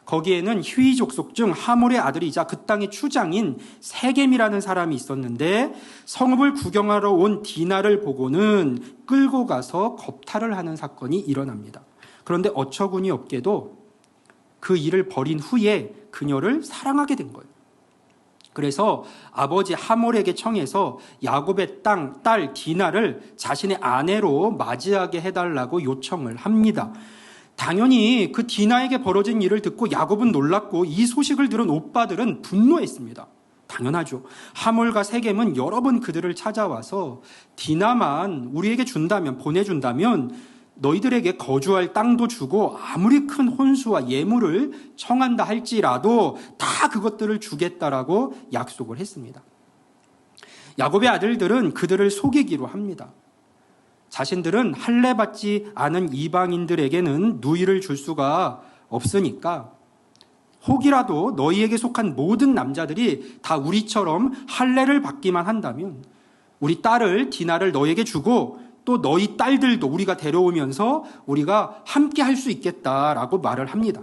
거기에는 히위 족속 중 하몰의 아들이자 그 땅의 추장인 세겜이라는 사람이 있었는데 성읍을 구경하러 온 디나를 보고는 끌고 가서 겁탈을 하는 사건이 일어납니다. 그런데 어처구니 없게도 그 일을 벌인 후에 그녀를 사랑하게 된 거예요. 그래서 아버지 하몰에게 청해서 야곱의 딸 디나를 자신의 아내로 맞이하게 해달라고 요청을 합니다. 당연히 그 디나에게 벌어진 일을 듣고 야곱은 놀랐고 이 소식을 들은 오빠들은 분노했습니다. 당연하죠. 하몰과 세겜은 여러 번 그들을 찾아와서 디나만 우리에게 보내준다면 너희들에게 거주할 땅도 주고 아무리 큰 혼수와 예물을 청한다 할지라도 다 그것들을 주겠다라고 약속을 했습니다. 야곱의 아들들은 그들을 속이기로 합니다. 자신들은 할례받지 않은 이방인들에게는 누이를 줄 수가 없으니까 혹이라도 너희에게 속한 모든 남자들이 다 우리처럼 할례를 받기만 한다면 우리 딸을 디나를 너희에게 주고 또 너희 딸들도 우리가 데려오면서 우리가 함께 할 수 있겠다라고 말을 합니다.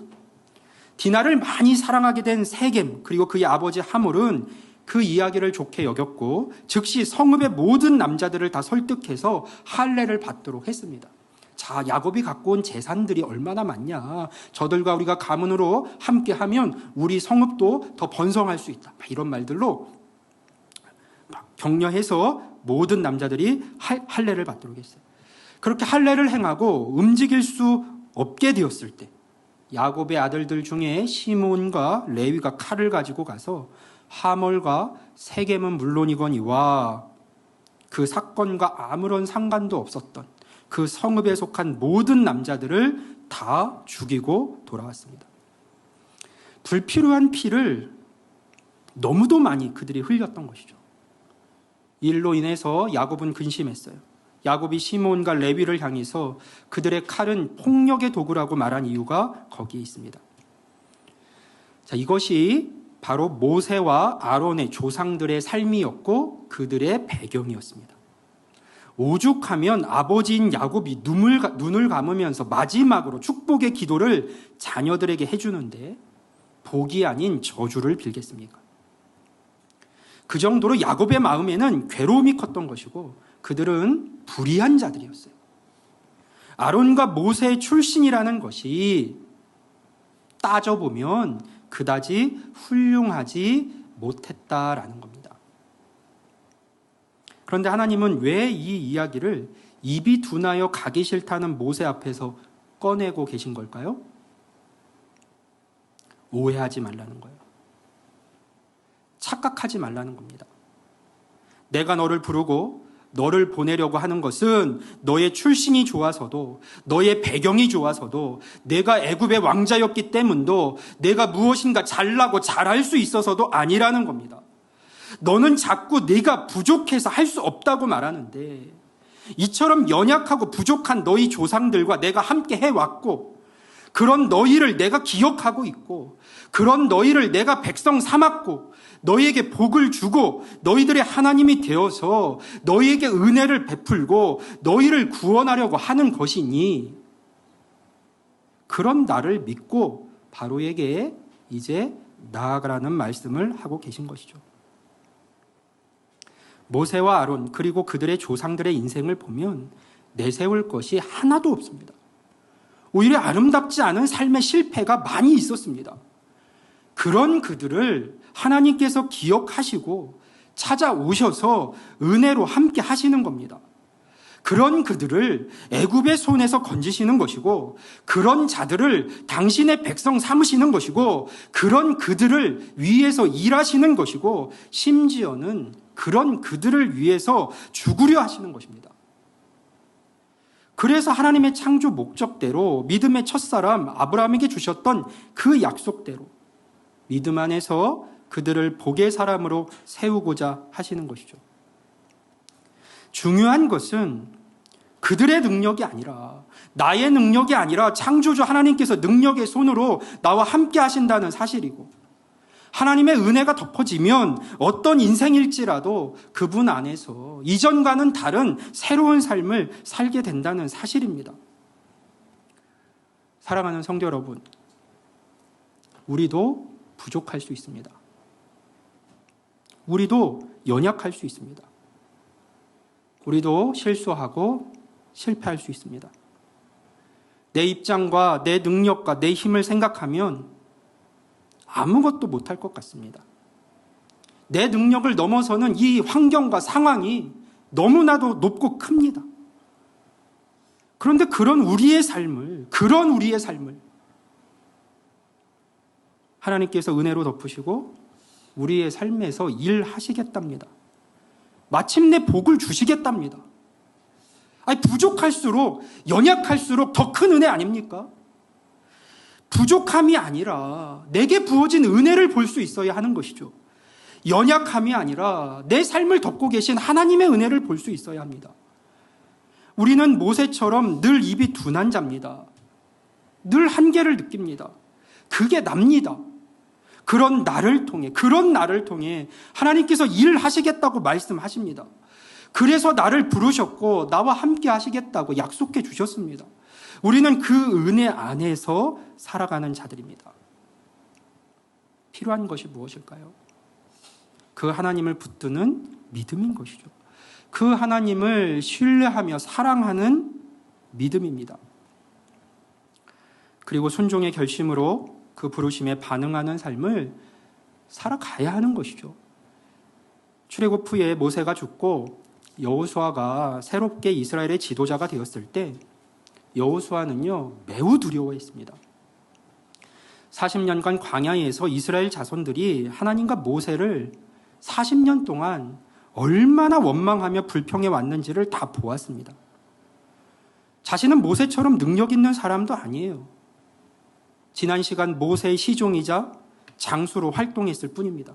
디나를 많이 사랑하게 된 세겜 그리고 그의 아버지 하몰은 그 이야기를 좋게 여겼고 즉시 성읍의 모든 남자들을 다 설득해서 할례를 받도록 했습니다. 자, 야곱이 갖고 온 재산들이 얼마나 많냐. 저들과 우리가 가문으로 함께하면 우리 성읍도 더 번성할 수 있다. 이런 말들로 격려해서 모든 남자들이 할례를 받도록 했어요. 그렇게 할례를 행하고 움직일 수 없게 되었을 때 야곱의 아들들 중에 시므온과 레위가 칼을 가지고 가서 하몰과 세겜은 물론이거니와 그 사건과 아무런 상관도 없었던 그 성읍에 속한 모든 남자들을 다 죽이고 돌아왔습니다. 불필요한 피를 너무도 많이 그들이 흘렸던 것이죠. 이 일로 인해서 야곱은 근심했어요. 야곱이 시므온과 레위를 향해서 그들의 칼은 폭력의 도구라고 말한 이유가 거기에 있습니다. 자, 이것이 바로 모세와 아론의 조상들의 삶이었고 그들의 배경이었습니다. 오죽하면 아버지인 야곱이 눈을 감으면서 마지막으로 축복의 기도를 자녀들에게 해주는데 복이 아닌 저주를 빌겠습니까? 그 정도로 야곱의 마음에는 괴로움이 컸던 것이고 그들은 불의한 자들이었어요. 아론과 모세의 출신이라는 것이 따져보면 그다지 훌륭하지 못했다라는 겁니다. 그런데 하나님은 왜 이 이야기를 입이 둔하여 가기 싫다는 모세 앞에서 꺼내고 계신 걸까요? 오해하지 말라는 거예요. 착각하지 말라는 겁니다. 내가 너를 부르고 너를 보내려고 하는 것은 너의 출신이 좋아서도 너의 배경이 좋아서도 내가 애굽의 왕자였기 때문도 내가 무엇인가 잘나고 잘할 수 있어서도 아니라는 겁니다. 너는 자꾸 네가 부족해서 할 수 없다고 말하는데 이처럼 연약하고 부족한 너희 조상들과 내가 함께 해왔고 그런 너희를 내가 기억하고 있고 그런 너희를 내가 백성 삼았고 너희에게 복을 주고 너희들의 하나님이 되어서 너희에게 은혜를 베풀고 너희를 구원하려고 하는 것이니 그런 나를 믿고 바로에게 이제 나아가라는 말씀을 하고 계신 것이죠. 모세와 아론 그리고 그들의 조상들의 인생을 보면 내세울 것이 하나도 없습니다. 오히려 아름답지 않은 삶의 실패가 많이 있었습니다. 그런 그들을 하나님께서 기억하시고 찾아오셔서 은혜로 함께 하시는 겁니다. 그런 그들을 애굽의 손에서 건지시는 것이고 그런 자들을 당신의 백성 삼으시는 것이고 그런 그들을 위해서 일하시는 것이고 심지어는 그런 그들을 위해서 죽으려 하시는 것입니다. 그래서 하나님의 창조 목적대로 믿음의 첫사람 아브라함에게 주셨던 그 약속대로 믿음 안에서 그들을 복의 사람으로 세우고자 하시는 것이죠. 중요한 것은 그들의 능력이 아니라 나의 능력이 아니라 창조주 하나님께서 능력의 손으로 나와 함께 하신다는 사실이고 하나님의 은혜가 덮어지면 어떤 인생일지라도 그분 안에서 이전과는 다른 새로운 삶을 살게 된다는 사실입니다. 사랑하는 성도 여러분, 우리도 부족할 수 있습니다. 우리도 연약할 수 있습니다. 우리도 실수하고 실패할 수 있습니다. 내 입장과 내 능력과 내 힘을 생각하면 아무것도 못할 것 같습니다. 내 능력을 넘어서는 이 환경과 상황이 너무나도 높고 큽니다. 그런데 그런 우리의 삶을 하나님께서 은혜로 덮으시고 우리의 삶에서 일하시겠답니다. 마침내 복을 주시겠답니다. 아니, 부족할수록, 연약할수록 더 큰 은혜 아닙니까? 부족함이 아니라 내게 부어진 은혜를 볼 수 있어야 하는 것이죠. 연약함이 아니라 내 삶을 덮고 계신 하나님의 은혜를 볼 수 있어야 합니다. 우리는 모세처럼 늘 입이 둔한 자입니다. 늘 한계를 느낍니다. 그게 납니다. 그런 나를 통해 하나님께서 일하시겠다고 말씀하십니다. 그래서 나를 부르셨고 나와 함께 하시겠다고 약속해 주셨습니다. 우리는 그 은혜 안에서 살아가는 자들입니다. 필요한 것이 무엇일까요? 그 하나님을 붙드는 믿음인 것이죠. 그 하나님을 신뢰하며 사랑하는 믿음입니다. 그리고 순종의 결심으로 그 부르심에 반응하는 삶을 살아가야 하는 것이죠. 출애굽 후에 모세가 죽고 여호수아가 새롭게 이스라엘의 지도자가 되었을 때 여호수아는요 매우 두려워했습니다. 40년간 광야에서 이스라엘 자손들이 하나님과 모세를 40년 동안 얼마나 원망하며 불평해 왔는지를 다 보았습니다. 자신은 모세처럼 능력 있는 사람도 아니에요. 지난 시간 모세의 시종이자 장수로 활동했을 뿐입니다.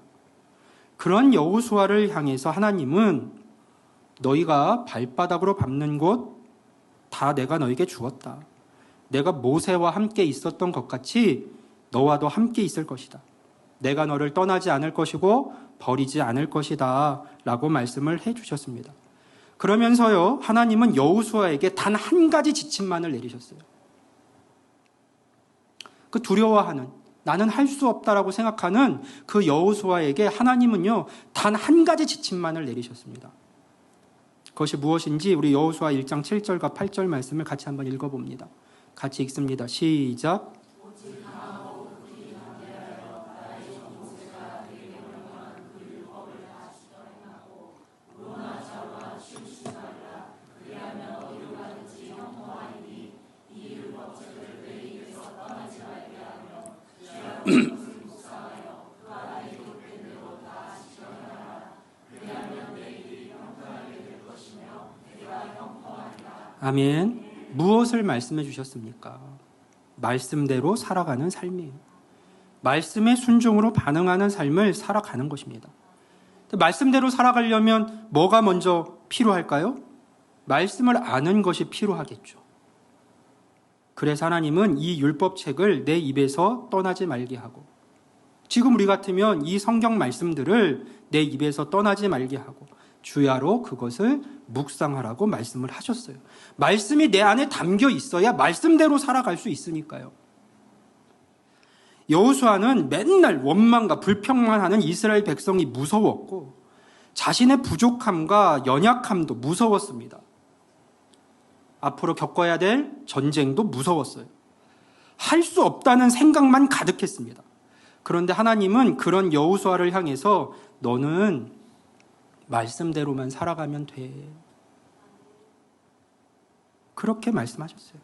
그런 여호수아를 향해서 하나님은 너희가 발바닥으로 밟는 곳 다 내가 너에게 주었다. 내가 모세와 함께 있었던 것 같이 너와도 함께 있을 것이다. 내가 너를 떠나지 않을 것이고 버리지 않을 것이다 라고 말씀을 해주셨습니다. 그러면서요, 하나님은 여호수아에게 단 한 가지 지침만을 내리셨어요. 그 두려워하는, 나는 할 수 없다라고 생각하는 그 여호수아에게 하나님은요, 단 한 가지 지침만을 내리셨습니다. 그것이 무엇인지 우리 여호수아 1장 7절과 8절 말씀을 같이 한번 읽어봅니다. 같이 읽습니다. 시작. 아멘. 무엇을 말씀해 주셨습니까? 말씀대로 살아가는 삶이에요. 말씀의 순종으로 반응하는 삶을 살아가는 것입니다. 말씀대로 살아가려면 뭐가 먼저 필요할까요? 말씀을 아는 것이 필요하겠죠. 그래서 하나님은 이 율법책을 내 입에서 떠나지 말게 하고, 지금 우리 같으면 이 성경 말씀들을 내 입에서 떠나지 말게 하고 주야로 그것을 묵상하라고 말씀을 하셨어요. 말씀이 내 안에 담겨 있어야 말씀대로 살아갈 수 있으니까요. 여호수아는 맨날 원망과 불평만 하는 이스라엘 백성이 무서웠고, 자신의 부족함과 연약함도 무서웠습니다. 앞으로 겪어야 될 전쟁도 무서웠어요. 할 수 없다는 생각만 가득했습니다. 그런데 하나님은 그런 여호수아를 향해서 너는 말씀대로만 살아가면 돼, 그렇게 말씀하셨어요.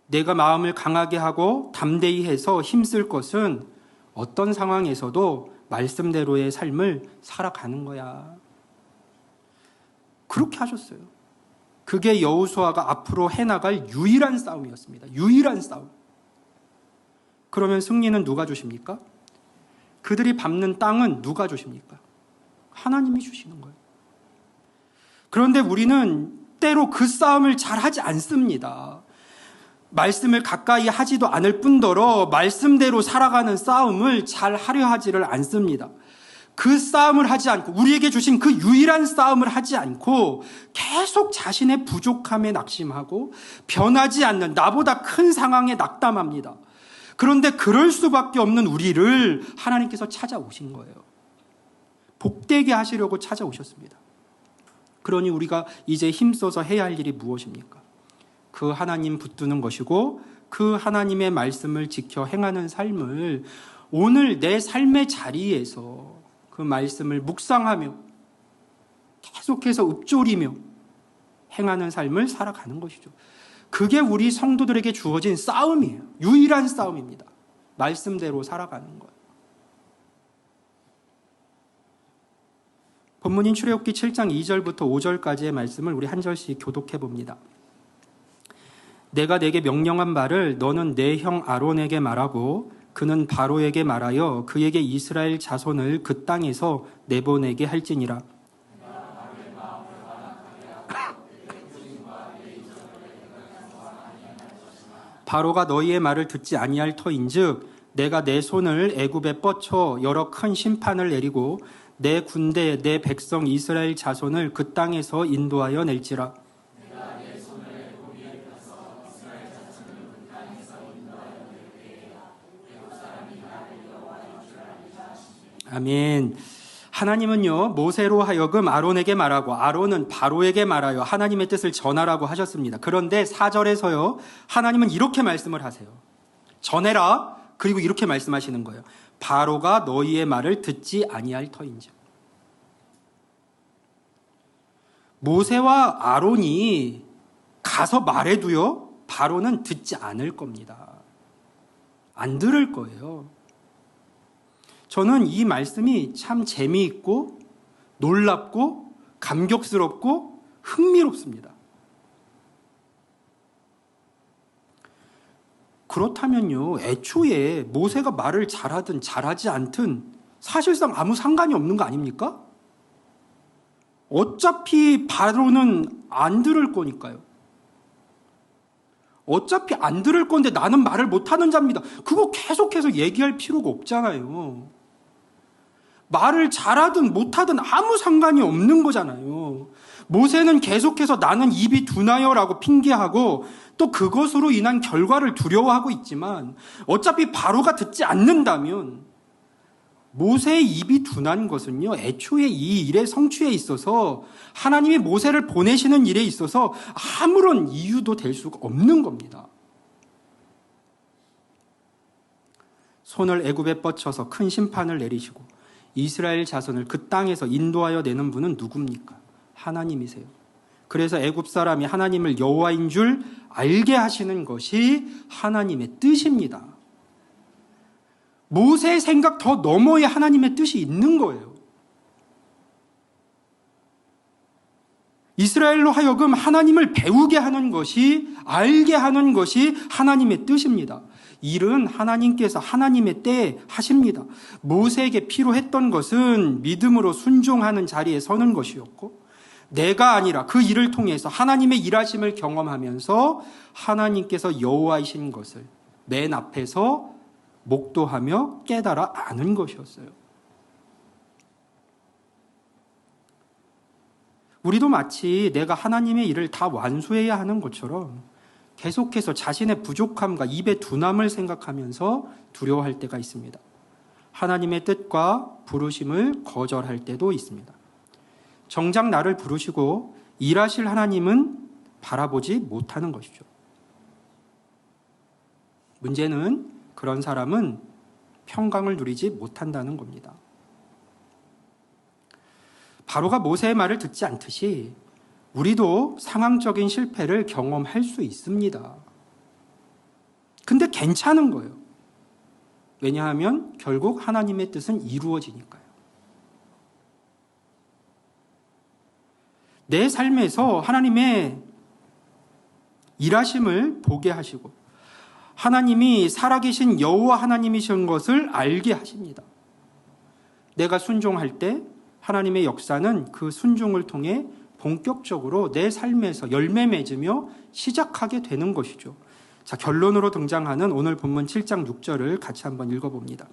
내가 마음을 강하게 하고 담대히 해서 힘쓸 것은 어떤 상황에서도 말씀대로의 삶을 살아가는 거야, 그렇게 하셨어요. 그게 여호수아가 앞으로 해나갈 유일한 싸움이었습니다. 유일한 싸움. 그러면 승리는 누가 주십니까? 그들이 밟는 땅은 누가 주십니까? 하나님이 주시는 거예요. 그런데 우리는 때로 그 싸움을 잘 하지 않습니다. 말씀을 가까이 하지도 않을 뿐더러 말씀대로 살아가는 싸움을 잘 하려 하지를 않습니다. 그 싸움을 하지 않고, 우리에게 주신 그 유일한 싸움을 하지 않고 계속 자신의 부족함에 낙심하고 변하지 않는 나보다 큰 상황에 낙담합니다. 그런데 그럴 수밖에 없는 우리를 하나님께서 찾아오신 거예요. 복되게 하시려고 찾아오셨습니다. 그러니 우리가 이제 힘써서 해야 할 일이 무엇입니까? 그 하나님 붙드는 것이고, 그 하나님의 말씀을 지켜 행하는 삶을 오늘 내 삶의 자리에서 그 말씀을 묵상하며 계속해서 읊조리며 행하는 삶을 살아가는 것이죠. 그게 우리 성도들에게 주어진 싸움이에요. 유일한 싸움입니다. 말씀대로 살아가는 거예요. 본문인 출애굽기 7장 2절부터 5절까지의 말씀을 우리 한 절씩 교독해 봅니다. 내가 내게 명령한 말을 너는 내 형 아론에게 말하고 그는 바로에게 말하여 그에게 이스라엘 자손을 그 땅에서 내보내게 할지니라. 바로가 너희의 말을 듣지 아니할 터인즉 내가 내 손을 애굽에 뻗쳐 여러 큰 심판을 내리고 내 군대 내 백성 이스라엘 자손을 그 땅에서 인도하여 낼지라. 아멘. 하나님은요, 모세로 하여금 아론에게 말하고 아론은 바로에게 말하여 하나님의 뜻을 전하라고 하셨습니다. 그런데 4절에서요, 하나님은 이렇게 말씀을 하세요. 전해라. 그리고 이렇게 말씀하시는 거예요. 바로가 너희의 말을 듣지 아니할 터인즉. 모세와 아론이 가서 말해도요, 바로는 듣지 않을 겁니다. 안 들을 거예요. 저는 이 말씀이 참 재미있고 놀랍고 감격스럽고 흥미롭습니다. 그렇다면요, 애초에 모세가 말을 잘하든 잘하지 않든 사실상 아무 상관이 없는 거 아닙니까? 어차피 바로는 안 들을 거니까요. 어차피 안 들을 건데 나는 말을 못하는 자입니다. 그거 계속해서 얘기할 필요가 없잖아요. 말을 잘하든 못하든 아무 상관이 없는 거잖아요. 모세는 계속해서 나는 입이 둔하여라고 핑계하고 또 그것으로 인한 결과를 두려워하고 있지만 어차피 바로가 듣지 않는다면 모세의 입이 둔한 것은요, 애초에 이 일의 성취에 있어서 하나님이 모세를 보내시는 일에 있어서 아무런 이유도 될 수가 없는 겁니다. 손을 애굽에 뻗쳐서 큰 심판을 내리시고 이스라엘 자손을 그 땅에서 인도하여 내는 분은 누굽니까? 하나님이세요. 그래서 애굽 사람이 하나님을 여호와인 줄 알게 하시는 것이 하나님의 뜻입니다. 모세의 생각 더 너머에 하나님의 뜻이 있는 거예요. 이스라엘로 하여금 하나님을 배우게 하는 것이, 알게 하는 것이 하나님의 뜻입니다. 일은 하나님께서 하나님의 때에 하십니다. 모세에게 필요했던 것은 믿음으로 순종하는 자리에 서는 것이었고, 내가 아니라 그 일을 통해서 하나님의 일하심을 경험하면서 하나님께서 여호와이신 것을 맨 앞에서 목도하며 깨달아 아는 것이었어요. 우리도 마치 내가 하나님의 일을 다 완수해야 하는 것처럼 계속해서 자신의 부족함과 입의 둔함을 생각하면서 두려워할 때가 있습니다. 하나님의 뜻과 부르심을 거절할 때도 있습니다. 정작 나를 부르시고 일하실 하나님은 바라보지 못하는 것이죠. 문제는 그런 사람은 평강을 누리지 못한다는 겁니다. 바로가 모세의 말을 듣지 않듯이 우리도 상황적인 실패를 경험할 수 있습니다. 근데 괜찮은 거예요. 왜냐하면 결국 하나님의 뜻은 이루어지니까요. 내 삶에서 하나님의 일하심을 보게 하시고 하나님이 살아계신 여호와 하나님이신 것을 알게 하십니다. 내가 순종할 때 하나님의 역사는 그 순종을 통해 본격적으로 내 삶에서 열매 맺으며 시작하게 되는 것이죠. 자, 결론으로 등장하는 오늘 본문 7장 6절을 같이 한번 읽어봅니다.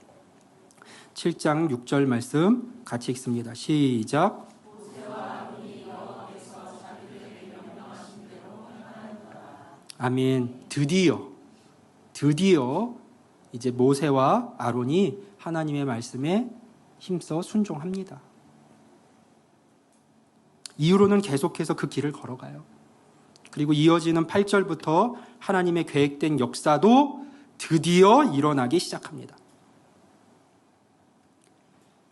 7장 6절 말씀 같이 읽습니다. 시작. 아멘. 드디어 이제 모세와 아론이 하나님의 말씀에 힘써 순종합니다. 이후로는 계속해서 그 길을 걸어가요. 그리고 이어지는 8절부터 하나님의 계획된 역사도 드디어 일어나기 시작합니다.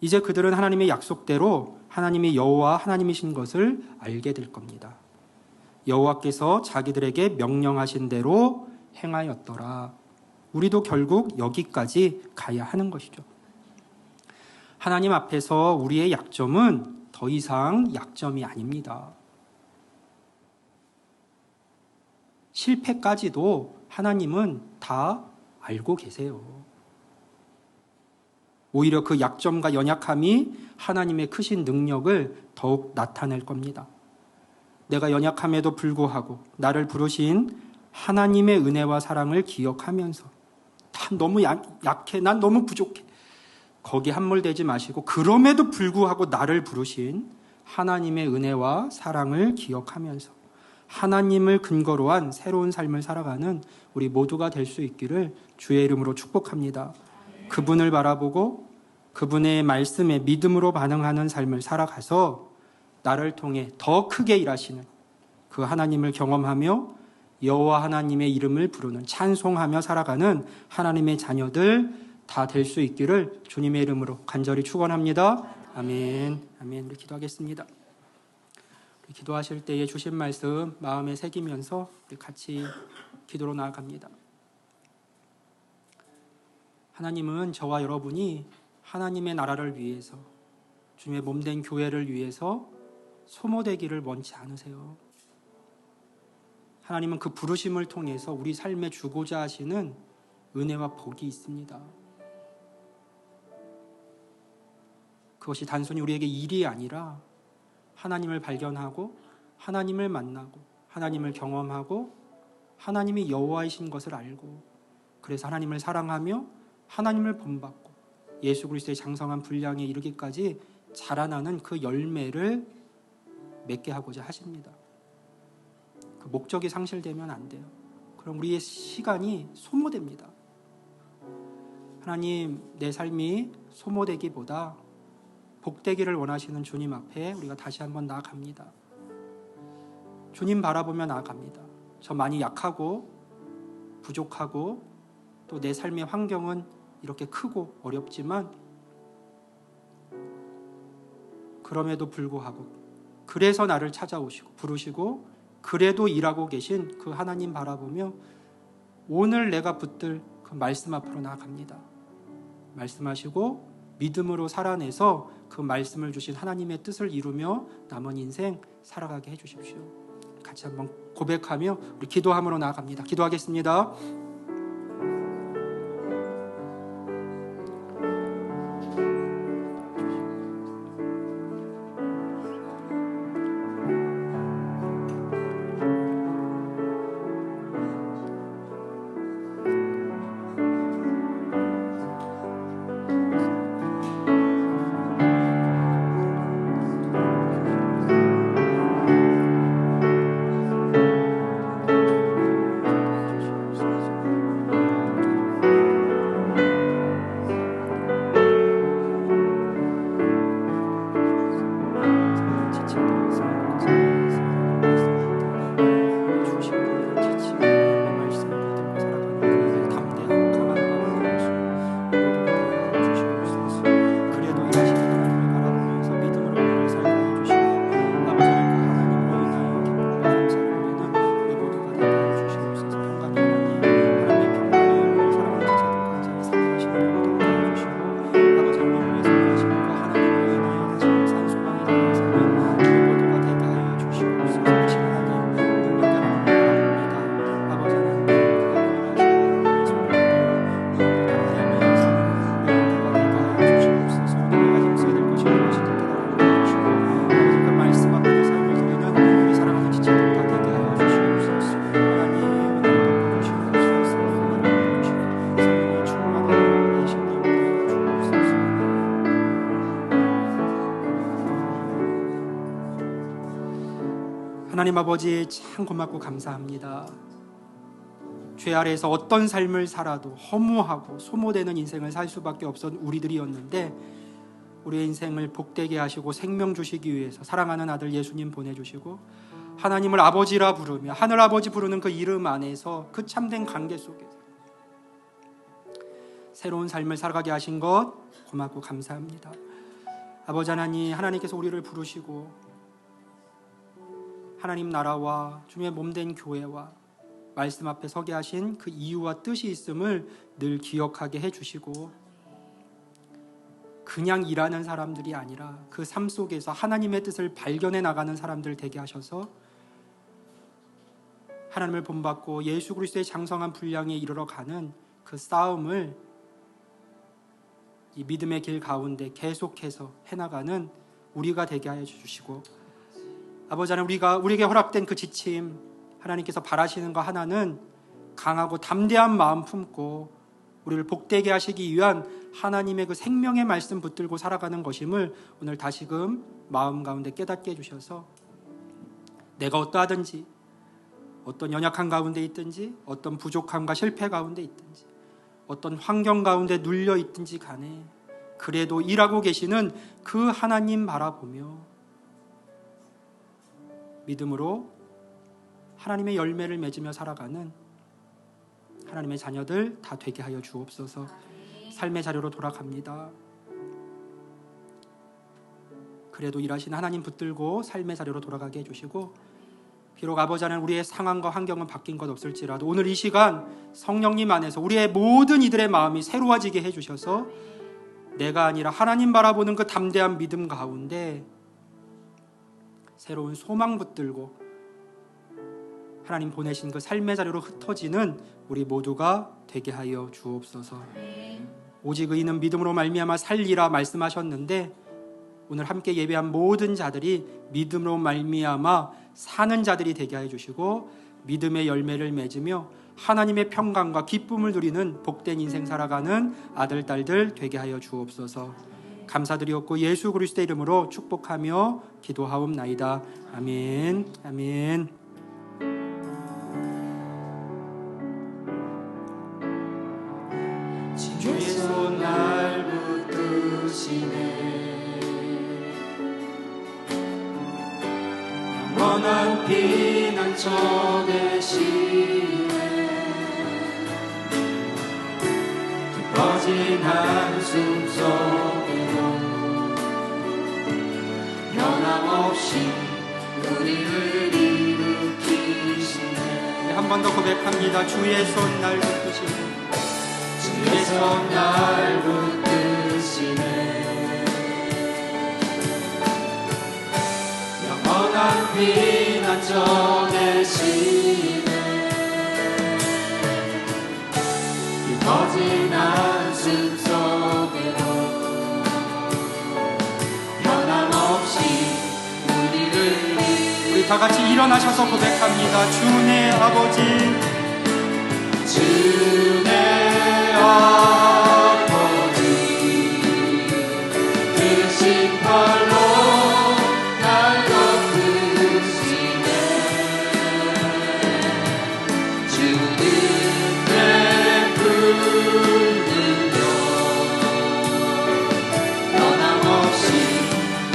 이제 그들은 하나님의 약속대로 하나님의 여호와 하나님이신 것을 알게 될 겁니다. 여호와께서 자기들에게 명령하신 대로 행하였더라. 우리도 결국 여기까지 가야 하는 것이죠. 하나님 앞에서 우리의 약점은 더 이상 약점이 아닙니다. 실패까지도 하나님은 다 알고 계세요. 오히려 그 약점과 연약함이 하나님의 크신 능력을 더욱 나타낼 겁니다. 내가 연약함에도 불구하고 나를 부르신 하나님의 은혜와 사랑을 기억하면서 난 너무 약해, 난 너무 부족해. 거기에 함몰되지 마시고 그럼에도 불구하고 나를 부르신 하나님의 은혜와 사랑을 기억하면서 하나님을 근거로 한 새로운 삶을 살아가는 우리 모두가 될 수 있기를 주의 이름으로 축복합니다. 그분을 바라보고 그분의 말씀에 믿음으로 반응하는 삶을 살아가서 나를 통해 더 크게 일하시는 그 하나님을 경험하며 여호와 하나님의 이름을 부르는 찬송하며 살아가는 하나님의 자녀들 다 될 수 있기를 주님의 이름으로 간절히 축원합니다. 아멘. 아멘. 우리 기도하겠습니다. 우리 기도하실 때에 주신 말씀 마음에 새기면서 우리 같이 기도로 나아갑니다. 하나님은 저와 여러분이 하나님의 나라를 위해서 주님의 몸된 교회를 위해서 소모되기를 원치 않으세요. 하나님은 그 부르심을 통해서 우리 삶에 주고자 하시는 은혜와 복이 있습니다. 그것이 단순히 우리에게 일이 아니라 하나님을 발견하고 하나님을 만나고 하나님을 경험하고 하나님이 여호와이신 것을 알고 그래서 하나님을 사랑하며 하나님을 본받고 예수 그리스도의 장성한 분량에 이르기까지 자라나는 그 열매를 맺게 하고자 하십니다. 그 목적이 상실되면 안 돼요. 그럼 우리의 시간이 소모됩니다. 하나님, 내 삶이 소모되기보다 복되기를 원하시는 주님 앞에 우리가 다시 한번 나아갑니다. 주님 바라보며 나아갑니다. 저 많이 약하고 부족하고 또 내 삶의 환경은 이렇게 크고 어렵지만 그럼에도 불구하고 그래서 나를 찾아오시고 부르시고 그래도 일하고 계신 그 하나님 바라보며 오늘 내가 붙들 그 말씀 앞으로 나아갑니다. 말씀하시고 믿음으로 살아내서 그 말씀을 주신 하나님의 뜻을 이루며 남은 인생 살아가게 해주십시오. 같이 한번 고백하며 우리 기도함으로 나아갑니다. 기도하겠습니다. 하나님 아버지 참 고맙고 감사합니다. 죄 아래에서 어떤 삶을 살아도 허무하고 소모되는 인생을 살 수밖에 없었던 우리들이었는데 우리의 인생을 복되게 하시고 생명 주시기 위해서 사랑하는 아들 예수님 보내주시고 하나님을 아버지라 부르며 하늘아버지 부르는 그 이름 안에서 그 참된 관계 속에서 새로운 삶을 살아가게 하신 것 고맙고 감사합니다. 아버지 하나님, 하나님께서 우리를 부르시고 하나님 나라와 주님의 몸된 교회와 말씀 앞에 서게 하신 그 이유와 뜻이 있음을 늘 기억하게 해주시고 그냥 일하는 사람들이 아니라 그 삶 속에서 하나님의 뜻을 발견해 나가는 사람들 되게 하셔서 하나님을 본받고 예수 그리스도의 장성한 분량에 이르러 가는 그 싸움을 이 믿음의 길 가운데 계속해서 해나가는 우리가 되게 하여 주시고 아버지 하나님, 우리에게 허락된 그 지침 하나님께서 바라시는 거 하나는 강하고 담대한 마음 품고 우리를 복되게 하시기 위한 하나님의 그 생명의 말씀 붙들고 살아가는 것임을 오늘 다시금 마음 가운데 깨닫게 해주셔서 내가 어떠하든지 어떤 연약한 가운데 있든지 어떤 부족함과 실패 가운데 있든지 어떤 환경 가운데 눌려 있든지 간에 그래도 일하고 계시는 그 하나님 바라보며 믿음으로 하나님의 열매를 맺으며 살아가는 하나님의 자녀들 다 되게 하여 주옵소서. 삶의 자료로 돌아갑니다. 그래도 일하시는 하나님 붙들고 삶의 자료로 돌아가게 해주시고 비록 아버지 하나님 우리의 상황과 환경은 바뀐 것 없을지라도 오늘 이 시간 성령님 안에서 우리의 모든 이들의 마음이 새로워지게 해주셔서 내가 아니라 하나님 바라보는 그 담대한 믿음 가운데 새로운 소망 붙들고 하나님 보내신 그 삶의 자료로 흩어지는 우리 모두가 되게 하여 주옵소서. 오직 의인은 믿음으로 말미암아 살리라 말씀하셨는데 오늘 함께 예배한 모든 자들이 믿음으로 말미암아 사는 자들이 되게 하여 주시고 믿음의 열매를 맺으며 하나님의 평강과 기쁨을 누리는 복된 인생 살아가는 아들, 딸들 되게 하여 주옵소서. 감사드리옵고 예수 그리스도의 이름으로 축복하며 기도하옵나이다. 아멘. 아멘. 주의 손 날 붙드시네. 영원한 피난처 되시네. 깊어진 한숨 속에도 변함없이 우리를 일으키시네. 한 번 더 고백합니다. 주의 손 날 붙드시네. 주의 손 날 붙드시네. 영원한 피난처 되시네. 깊어진 한숨 속에도 변함없이 우리를 우리 다 같이 일어나셔서 고백합니다. 주내 아버지, 주내 아버지, 크신 팔로 날 덮으시네. 주는 내 불들려 변함없이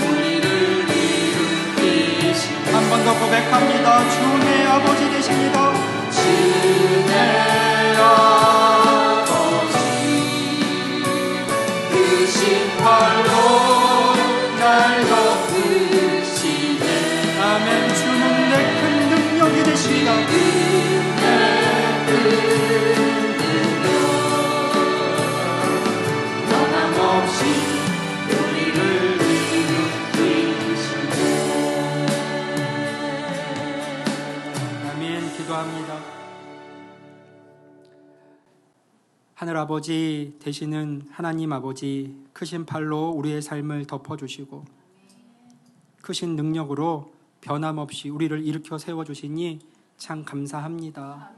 우리를 일으키시네. 한 번 더 고백합니다. 주내 아버지 되십니다. 주내 아버지, 크신 팔로 날 덮으시네. 아멘. 주는 내 큰 능력이 되십니다. 내 큰 능력 변함없이 우리를 일으키시네. 아멘. 기도합니다. 하늘 아버지 되시는 하나님 아버지, 크신 팔로 우리의 삶을 덮어주시고 크신 능력으로 변함없이 우리를 일으켜 세워주시니 참 감사합니다.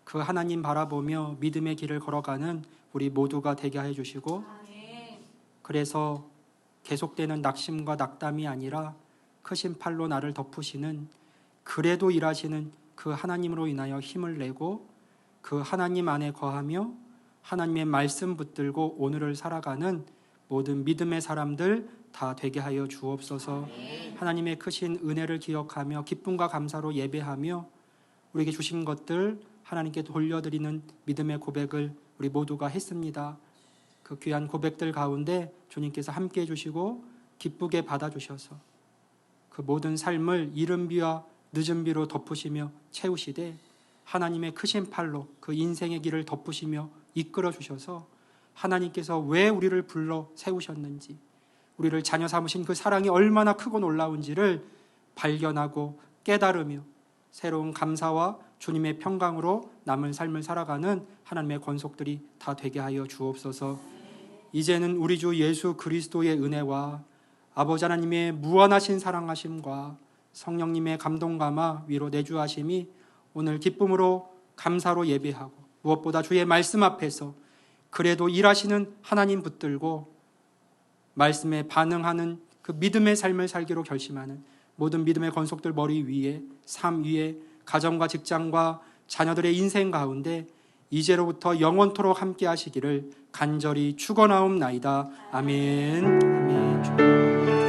그 하나님 바라보며 믿음의 길을 걸어가는 우리 모두가 되게 해주시고, 그래서 계속되는 낙심과 낙담이 아니라 크신 팔로 나를 덮으시는, 그래도 일하시는 그 하나님으로 인하여 힘을 내고 그 하나님 안에 거하며 하나님의 말씀 붙들고 오늘을 살아가는 모든 믿음의 사람들 다 되게 하여 주옵소서. 하나님의 크신 은혜를 기억하며 기쁨과 감사로 예배하며 우리에게 주신 것들 하나님께 돌려드리는 믿음의 고백을 우리 모두가 했습니다. 그 귀한 고백들 가운데 주님께서 함께해 주시고 기쁘게 받아주셔서 그 모든 삶을 이른 비와 늦은 비로 덮으시며 채우시되 하나님의 크신 팔로 그 인생의 길을 덮으시며 이끌어 주셔서 하나님께서 왜 우리를 불러 세우셨는지, 우리를 자녀 삼으신 그 사랑이 얼마나 크고 놀라운지를 발견하고 깨달으며 새로운 감사와 주님의 평강으로 남은 삶을 살아가는 하나님의 권속들이 다 되게 하여 주옵소서. 이제는 우리 주 예수 그리스도의 은혜와 아버지 하나님의 무한하신 사랑하심과 성령님의 감동감화 위로 내주하심이 오늘 기쁨으로 감사로 예배하고 무엇보다 주의 말씀 앞에서 그래도 일하시는 하나님 붙들고 말씀에 반응하는 그 믿음의 삶을 살기로 결심하는 모든 믿음의 권속들 머리 위에, 삶 위에, 가정과 직장과 자녀들의 인생 가운데 이제로부터 영원토록 함께 하시기를 간절히 축원하옵나이다. 아멘. 아멘.